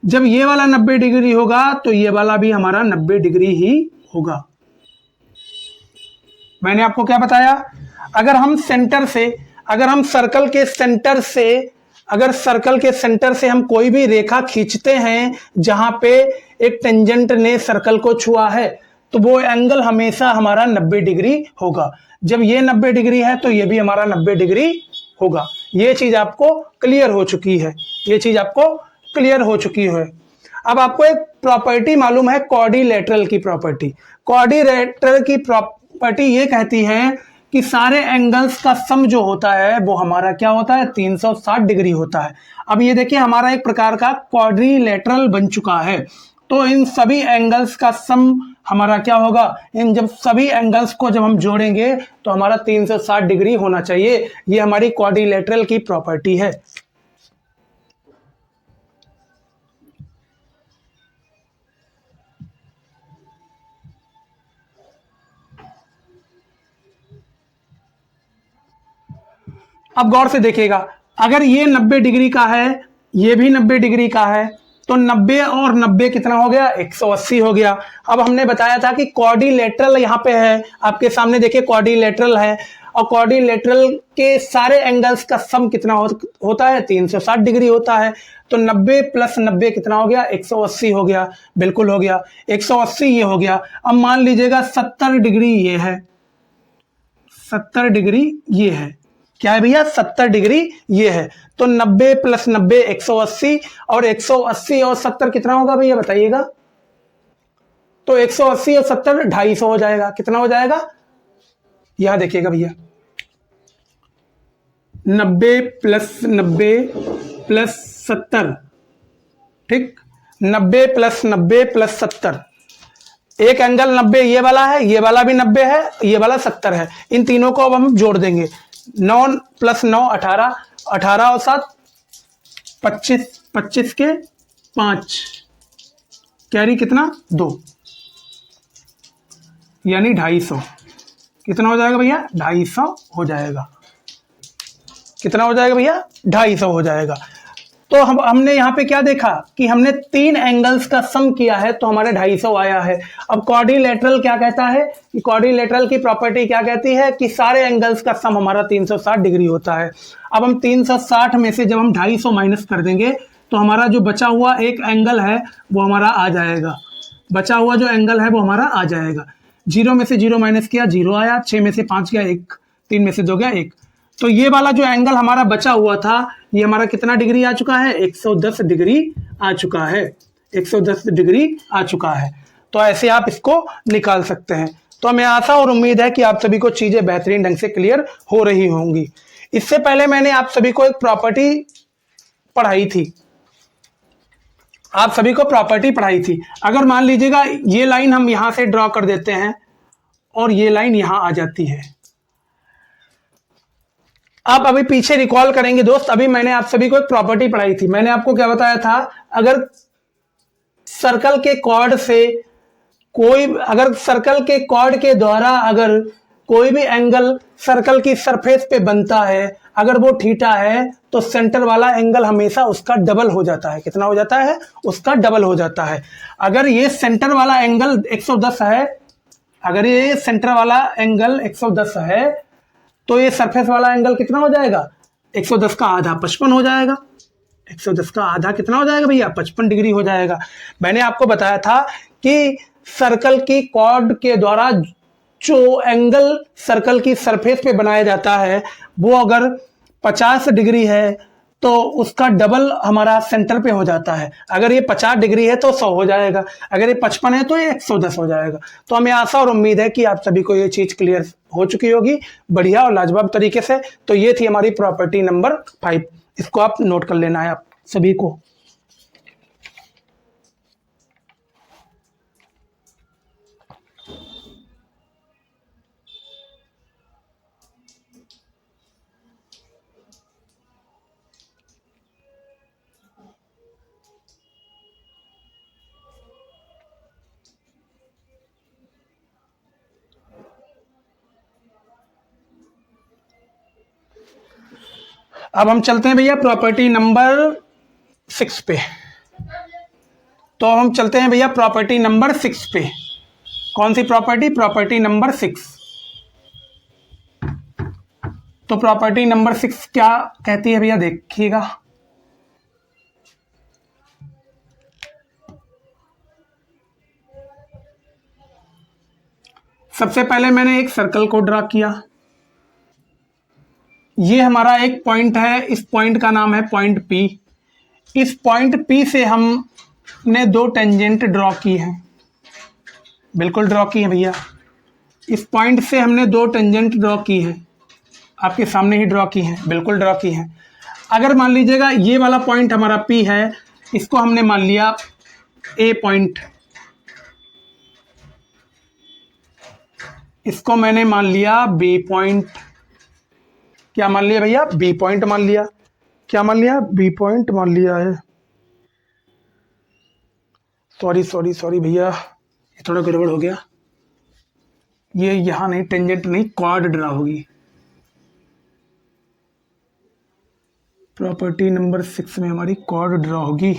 जब ये वाला 90 डिग्री होगा तो ये वाला भी हमारा 90 डिग्री ही होगा। मैंने आपको क्या बताया, अगर हम सेंटर से, अगर हम सर्कल के सेंटर से, अगर सर्कल के सेंटर से हम कोई भी रेखा खींचते हैं जहां पे एक टेंजेंट ने सर्कल को छुआ है, तो वो एंगल हमेशा हमारा 90 डिग्री होगा। जब ये 90 डिग्री है तो ये भी हमारा 90 डिग्री होगा। ये चीज आपको क्लियर हो चुकी है, ये चीज आपको क्लियर हो चुकी है। अब आपको एक प्रॉपर्टी मालूम है, क्वाड्रिलेटरल की प्रॉपर्टी। क्वाड्रिलेटरल की प्रॉपर्टी ये कहती है कि सारे एंगल्स का सम जो होता है वो हमारा क्या होता है, 360 डिग्री होता है। अब ये देखिए हमारा एक प्रकार का क्वाड्रिलेटरल बन चुका है, तो इन सभी एंगल्स का सम हमारा क्या होगा, इन जब सभी एंगल्स को जब हम जोड़ेंगे तो हमारा 360 डिग्री होना चाहिए। ये हमारी क्वाड्रिलेटरल की प्रॉपर्टी है। अब गौर से देखिएगा, अगर ये 90 डिग्री का है, ये भी 90 डिग्री का है, तो 90 और 90 कितना हो गया, 180 हो गया। अब हमने बताया था कि क्वाड्रिलेटरल यहाँ पे है, आपके सामने देखिए क्वाड्रिलेटरल है, और क्वाड्रिलेटरल के सारे एंगल्स का सम कितना होता है, 360 डिग्री होता है। तो 90 प्लस 90 कितना हो गया, 180 हो गया। बिल्कुल हो गया, 180 ये हो गया। अब मान लीजिएगा 70 डिग्री ये है, 70 डिग्री ये है, क्या है भैया 70 डिग्री ये है। तो 90 + 90 180 और 180 और 70 कितना होगा भैया बताइएगा। तो 180 और 70 250 हो जाएगा। कितना हो जाएगा यहां देखिएगा भैया 90 + 90 + 70 ठीक 90 + 90 + 70 एक एंगल 90 ये वाला है, ये वाला भी 90 है, ये वाला 70 है। इन तीनों को अब हम जोड़ देंगे 9 + 9 18 18 और 7 25 25 के 5 कैरी कितना 2 यानी 250 कितना हो जाएगा भैया 250 हो जाएगा। कितना हो जाएगा भैया 250 हो जाएगा। तो हमने यहाँ पे क्या देखा कि हमने 3 एंगल्स का सम किया है तो हमारे 250 आया है। अब क्वाड्रिलेटरल क्या कहता है कि क्वाड्रिलेटरल की प्रॉपर्टी क्या कहती है कि सारे एंगल्स का सम हमारा 360 डिग्री होता है। अब हम 360 में से जब हम 250 माइनस कर देंगे तो हमारा जो बचा हुआ एक एंगल है वो हमारा आ जाएगा। बचा हुआ जो एंगल है वो हमारा आ जाएगा। 0 में से 0 माइनस किया 0 आया, 6 में से 5 गया 1, 3 में से 2 गया 1। तो ये वाला जो एंगल हमारा बचा हुआ था ये हमारा कितना डिग्री आ चुका है 110 डिग्री आ चुका है। 110 डिग्री आ चुका है। तो ऐसे आप इसको निकाल सकते हैं। तो हमें आशा और उम्मीद है कि आप सभी को चीजें बेहतरीन ढंग से क्लियर हो रही होंगी। इससे पहले मैंने आप सभी को एक प्रॉपर्टी पढ़ाई थी। आप सभी को प्रॉपर्टी पढ़ाई थी। अगर मान लीजिएगा ये लाइन हम यहां से ड्रॉ कर देते हैं और ये लाइन यहां आ जाती है। आप अभी पीछे रिकॉल करेंगे दोस्त, अभी मैंने आप सभी को एक प्रॉपर्टी पढ़ाई थी। मैंने आपको क्या बताया था, अगर सर्कल के कॉर्ड से अगर सर्कल के कॉर्ड के द्वारा अगर कोई भी एंगल सर्कल की सरफेस पे बनता है, अगर वो थीटा है तो सेंटर वाला एंगल हमेशा उसका डबल हो जाता है। कितना हो जाता है उसका डबल हो जाता है। अगर ये सेंटर वाला एंगल 110 है, अगर ये सेंटर वाला एंगल 110 है तो ये सरफेस वाला एंगल कितना हो जाएगा 110 का आधा 55 हो जाएगा। 110 का आधा कितना हो जाएगा भैया 55 डिग्री हो जाएगा। मैंने आपको बताया था कि सर्कल की कॉर्ड के द्वारा जो एंगल सर्कल की सरफेस पे बनाया जाता है वो अगर 50 डिग्री है तो उसका डबल हमारा सेंटर पे हो जाता है। अगर ये 50 डिग्री है तो 100 हो जाएगा, अगर ये 55 है तो ये 110 हो जाएगा। तो हमें आशा और उम्मीद है कि आप सभी को ये चीज क्लियर हो चुकी होगी बढ़िया और लाजवाब तरीके से। तो ये थी हमारी प्रॉपर्टी नंबर 5। इसको आप नोट कर लेना है आप सभी को। अब हम चलते हैं भैया प्रॉपर्टी नंबर 6 पे। तो हम चलते हैं भैया प्रॉपर्टी नंबर 6 पे। कौन सी प्रॉपर्टी? Property number 6। तो प्रॉपर्टी नंबर 6 क्या कहती है भैया देखिएगा। सबसे पहले मैंने एक सर्कल को ड्रा किया। ये हमारा एक पॉइंट है, इस पॉइंट का नाम है पॉइंट P। इस पॉइंट P से हमने 2 टेंजेंट ड्रॉ की हैं, बिल्कुल ड्रॉ की है भैया। इस पॉइंट से हमने 2 टेंजेंट ड्रॉ की हैं, आपके सामने ही ड्रॉ की हैं, बिल्कुल ड्रॉ की हैं। अगर मान लीजिएगा ये वाला पॉइंट हमारा P है, इसको हमने मान लिया A पॉइंट, इसको मैंने मान लिया B पॉइंट। क्या मान लिया भैया? B पॉइंट मान लिया। क्या मान लिया? B पॉइंट मान लिया है। सॉरी भैया, ये थोड़ा गड़बड़ हो गया। ये यहाँ नहीं, टेंजेंट नहीं, कॉर्ड ड्रा होगी। प्रॉपर्टी नंबर 6 में हमारी कॉर्ड ड्रा होगी।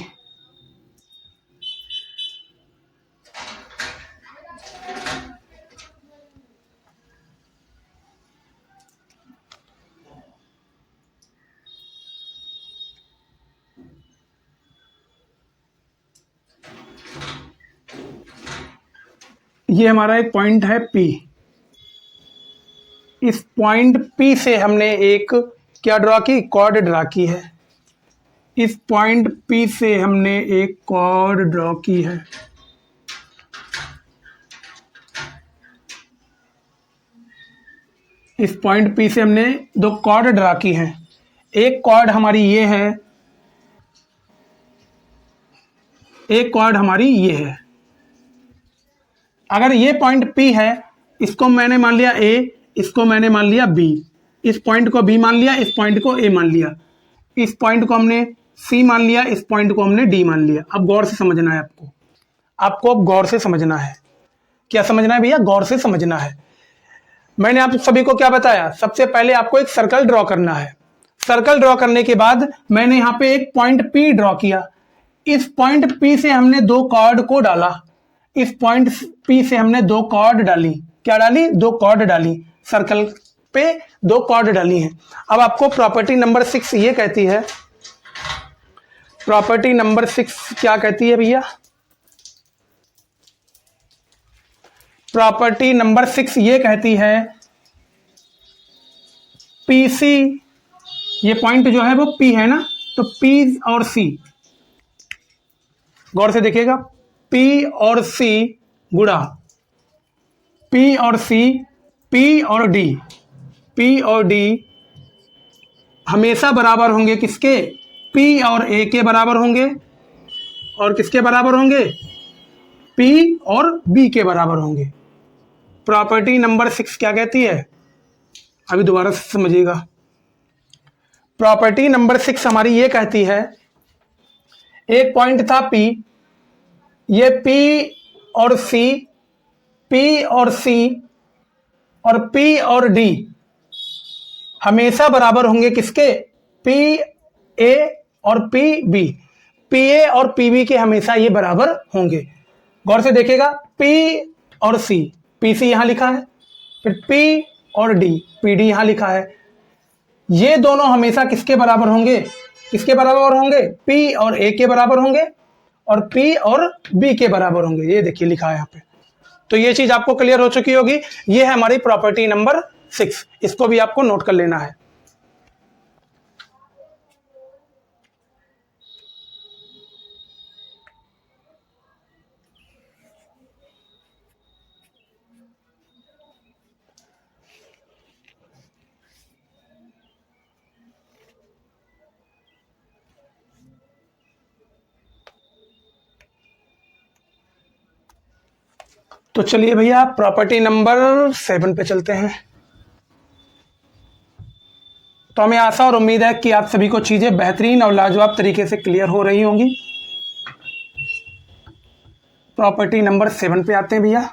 ये हमारा एक पॉइंट है P। इस पॉइंट P से हमने एक क्या ड्रॉ की, कॉर्ड ड्रॉ की है। इस पॉइंट P से हमने एक कॉर्ड ड्रॉ की है। इस पॉइंट P से हमने दो कॉर्ड ड्रॉ की हैं। एक कॉर्ड हमारी ये है, एक कॉर्ड हमारी ये है। अगर ये पॉइंट P है, इसको मैंने मान लिया A, इसको मैंने मान लिया B, इस पॉइंट को B मान लिया, इस पॉइंट को A मान लिया, इस पॉइंट को हमने C मान लिया, इस पॉइंट को हमने D मान लिया। अब गौर से समझना है आपको अब गौर से समझना है। क्या समझना है भैया? गौर से समझना है। मैंने आप सभी को क्या बताया? सबसे पहले आपको एक सर्कल ड्रॉ करना है। सर्कल ड्रॉ करने के बाद मैंने यहाँ पे एक पॉइंट P ड्रॉ किया। इस पॉइंट P से हमने दो कॉर्ड को डाला। इस पॉइंट P से हमने दो कॉर्ड डाली। क्या डाली? दो कॉर्ड डाली। सर्कल पे दो कॉर्ड डाली हैं। अब आपको प्रॉपर्टी नंबर 6 ये कहती है, प्रॉपर्टी नंबर 6 क्या कहती है भैया? प्रॉपर्टी नंबर 6 ये कहती है PC, ये पॉइंट जो है वो P है ना, तो P और C, गौर से देखिएगा, P और C गुणा P और C, P और D, P और D हमेशा बराबर होंगे किसके? P और A के बराबर होंगे। और किसके बराबर होंगे? P और B के बराबर होंगे। प्रॉपर्टी नंबर 6 क्या कहती है? अभी दोबारा समझिएगा। प्रॉपर्टी नंबर 6 हमारी ये कहती है, एक पॉइंट था P, ये P और C, P और C और P और D हमेशा बराबर होंगे किसके? P A और P B। P A और P B के हमेशा ये बराबर होंगे। गौर से देखिएगा, P और C, P C यहाँ लिखा है, फिर P और D, P D यहाँ लिखा है। ये दोनों हमेशा किसके बराबर होंगे? किसके बराबर होंगे? P और A के बराबर होंगे और P और B के बराबर होंगे। ये देखिए लिखा है यहाँ पे। तो ये चीज आपको क्लियर हो चुकी होगी। ये है हमारी प्रॉपर्टी नंबर 6, इसको भी आपको नोट कर लेना है। तो चलिए भैया प्रॉपर्टी नंबर 7 पे चलते हैं। तो हमें आशा और उम्मीद है कि आप सभी को चीजें बेहतरीन और लाजवाब तरीके से क्लियर हो रही होंगी। प्रॉपर्टी नंबर 7 पे आते हैं भैया।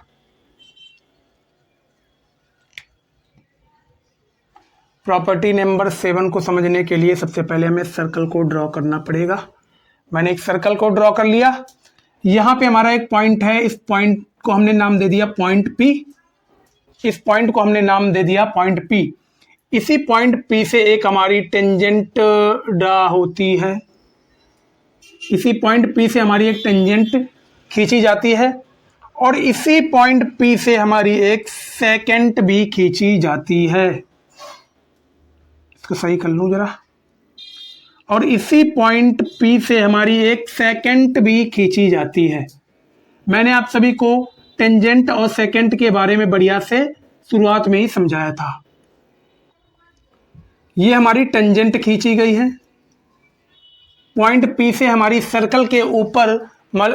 प्रॉपर्टी नंबर 7 को समझने के लिए सबसे पहले हमें सर्कल को ड्रॉ करना पड़ेगा। मैंने एक सर्कल को ड्रॉ कर लिया। यहाँ पे हमारा एक पॉइंट है, इस पॉइंट को हमने नाम दे दिया पॉइंट P। इस पॉइंट को हमने नाम दे दिया पॉइंट P। इसी पॉइंट P से एक हमारी टेंजेंट ड्रॉ होती है। इसी पॉइंट P से हमारी एक टेंजेंट खींची जाती है और इसी पॉइंट P से हमारी एक सेकेंट भी खींची जाती है। इसको सही कर लूं जरा। और इसी पॉइंट P से हमारी एक सेकेंट भी खींची जाती है। मैंने आप सभी को टेंजेंट और सेकेंट के बारे में बढ़िया से शुरुआत में ही समझाया था। ये हमारी टेंजेंट खींची गई है। पॉइंट P से हमारी सर्कल के ऊपर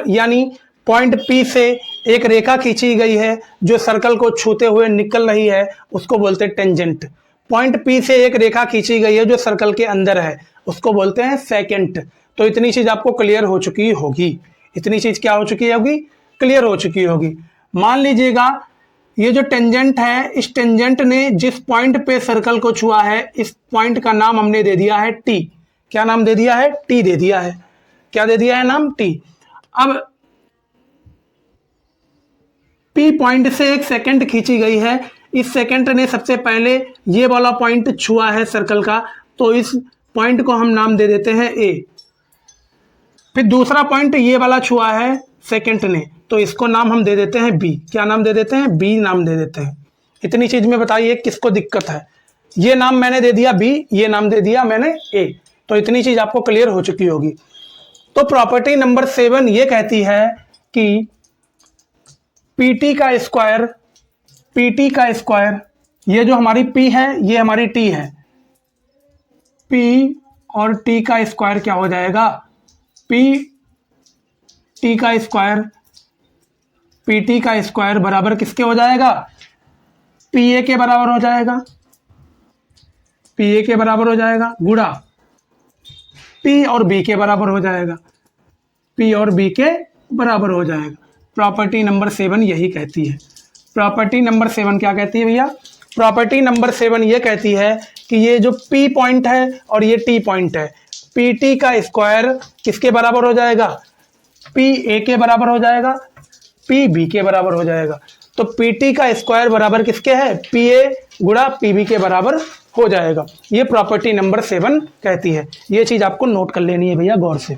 यानी पॉइंट P से एक रेखा खींची गई है जो सर्कल को छूते हुए निकल रही है, उसको बोलते हैं टेंजेंट। पॉइंट P से एक रेखा खींची गई है जो सर्कल के अंदर है, उसको बोलते हैं सेकेंट। तो इतनी चीज आपको क्लियर हो चुकी होगी। इतनी चीज क्या हो चुकी होगी? क्लियर हो चुकी होगी। मान लीजिएगा ये जो टेंजेंट है, इस टेंजेंट ने जिस पॉइंट पे सर्कल को छुआ है, इस पॉइंट का नाम हमने दे दिया है T। क्या नाम दे दिया है? T दे दिया है। क्या दे दिया है नाम? T। अब P पॉइंट से एक सेकंड खींची गई है। इस सेकंड ने सबसे पहले ये वाला पॉइंट छुआ है सर्कल का, तो इस पॉइंट को हम नाम दे देते हैं A। फिर दूसरा पॉइंट ये वाला छुआ है सेकंड ने, तो इसको नाम हम दे देते हैं B। क्या नाम दे देते हैं? B नाम दे देते हैं। इतनी चीज में बताइए किसको दिक्कत है। ये नाम मैंने दे दिया बी, ये नाम दे दिया मैंने ए, तो इतनी चीज आपको क्लियर हो चुकी होगी। तो प्रॉपर्टी नंबर 7 ये कहती है कि पीटी का स्क्वायर, ये जो हमारी पी है ये हमारी टी है, पी और टी का स्क्वायर क्या हो जाएगा, पी टी का स्क्वायर, पी टी का स्क्वायर बराबर किसके हो जाएगा, पी ए के बराबर हो जाएगा, पी ए के बराबर हो जाएगा, गुणा पी और बी के बराबर हो जाएगा, पी और बी के बराबर हो जाएगा। प्रॉपर्टी नंबर 7 यही कहती है। प्रॉपर्टी नंबर 7 क्या कहती है भैया, प्रॉपर्टी नंबर 7 ये कहती है कि ये जो P पॉइंट है और ये T पॉइंट है, पी टी का स्क्वायर किसके बराबर हो जाएगा, पी ए के बराबर हो जाएगा, पी बी के बराबर हो जाएगा। तो पी टी का स्क्वायर बराबर किसके है, पी ए गुणा पी बी के बराबर हो जाएगा। ये प्रॉपर्टी नंबर 7 कहती है। ये चीज आपको नोट कर लेनी है भैया गौर से,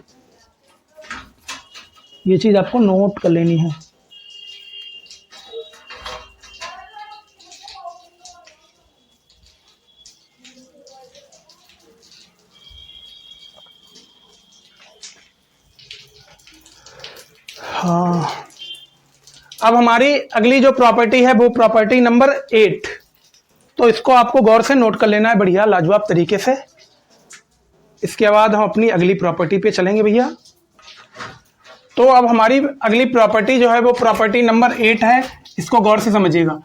ये चीज आपको नोट कर लेनी है। हाँ, अब हमारी अगली जो प्रॉपर्टी है वो प्रॉपर्टी नंबर 8, तो इसको आपको गौर से नोट कर लेना है बढ़िया लाजवाब तरीके से। इसके बाद हम अपनी अगली प्रॉपर्टी पे चलेंगे भैया। तो अब हमारी अगली प्रॉपर्टी जो है वो प्रॉपर्टी नंबर 8 है, इसको गौर से समझिएगा।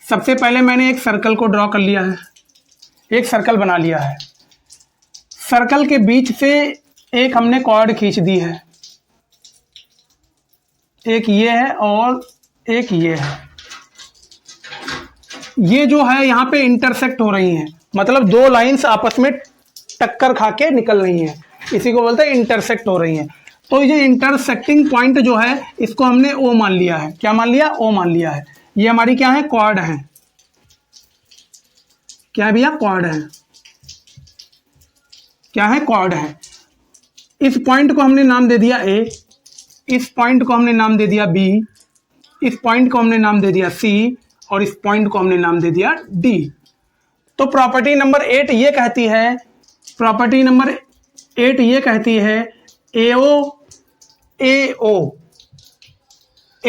सबसे पहले मैंने एक सर्कल को ड्रॉ कर लिया है, एक सर्कल बना लिया है, सर्कल के बीच से एक हमने कॉर्ड खींच दी है, एक ये है और एक ये है, ये जो है यहाँ पे इंटरसेक्ट हो रही हैं, मतलब दो लाइंस आपस में टक्कर खा के निकल रही हैं, इसी को बोलते हैं इंटरसेक्ट हो रही हैं। तो ये इंटरसेक्टिंग पॉइंट जो है इसको हमने ओ मान लिया है। क्या मान लिया, ओ मान लिया है। ये हमारी क्या है, कॉर्ड है। क्या है भैया, कॉर्ड है। क्या है, कॉर्ड है। इस पॉइंट को हमने नाम दे दिया ए, इस पॉइंट को हमने नाम दे दिया बी, इस पॉइंट को हमने नाम दे दिया सी, और इस पॉइंट को हमने नाम दे दिया डी। तो प्रॉपर्टी नंबर 8 ये कहती है, प्रॉपर्टी नंबर 8 ये कहती है ए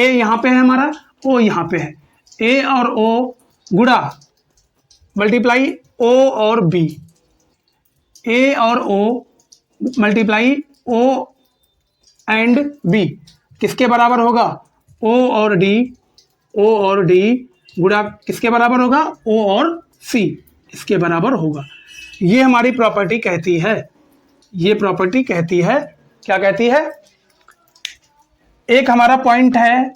यहां पे है हमारा, ओ यहां पे है, ए और ओ गुणा मल्टीप्लाई ओ और बी, ए और O multiply O and B किसके बराबर होगा, ओ और डी, ओ और डी गुणा किसके बराबर होगा, ओ और सी इसके बराबर होगा। ये हमारी प्रॉपर्टी कहती है, ये प्रॉपर्टी कहती है, क्या कहती है, एक हमारा पॉइंट है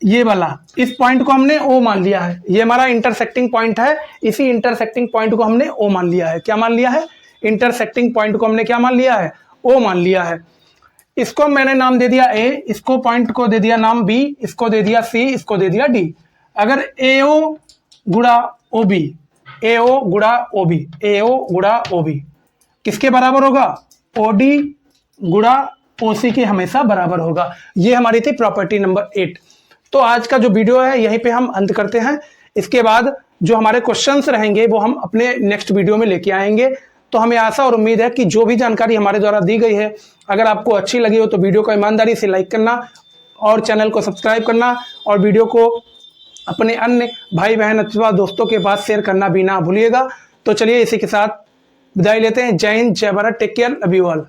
ये वाला, इस पॉइंट को हमने ओ मान लिया है, ये हमारा इंटरसेक्टिंग पॉइंट है, इसी इंटरसेक्टिंग पॉइंट को हमने ओ मान लिया है। क्या मान लिया है, इंटरसेक्टिंग पॉइंट को हमने क्या मान लिया है, ओ मान लिया है। इसको मैंने नाम दे दिया ए, इसको पॉइंट को दे दिया नाम बी, इसको दे दिया सी, इसको दे दिया डी। अगर ए ओ गुणा ओ बी, ए ओ गुणा ओ बी, ए ओ गुणा ओ बी किसके बराबर होगा, ओ डी गुणा ओ सी के हमेशा बराबर होगा। ये हमारी थी प्रॉपर्टी नंबर 8। तो आज का जो वीडियो है यहीं पे हम अंत करते हैं। इसके बाद जो हमारे क्वेश्चंस रहेंगे वो हम अपने नेक्स्ट वीडियो में लेके आएंगे। तो हमें आशा और उम्मीद है कि जो भी जानकारी हमारे द्वारा दी गई है अगर आपको अच्छी लगी हो तो वीडियो को ईमानदारी से लाइक करना और चैनल को सब्सक्राइब करना और वीडियो को अपने अन्य भाई बहन अथवा दोस्तों के पास शेयर करना भी ना भूलिएगा। तो चलिए इसी के साथ विदाई लेते हैं। जय हिंद, जय Bharat, take care, love you all.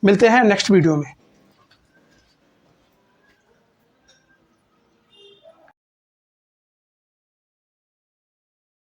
मिलते हैं नेक्स्ट वीडियो में।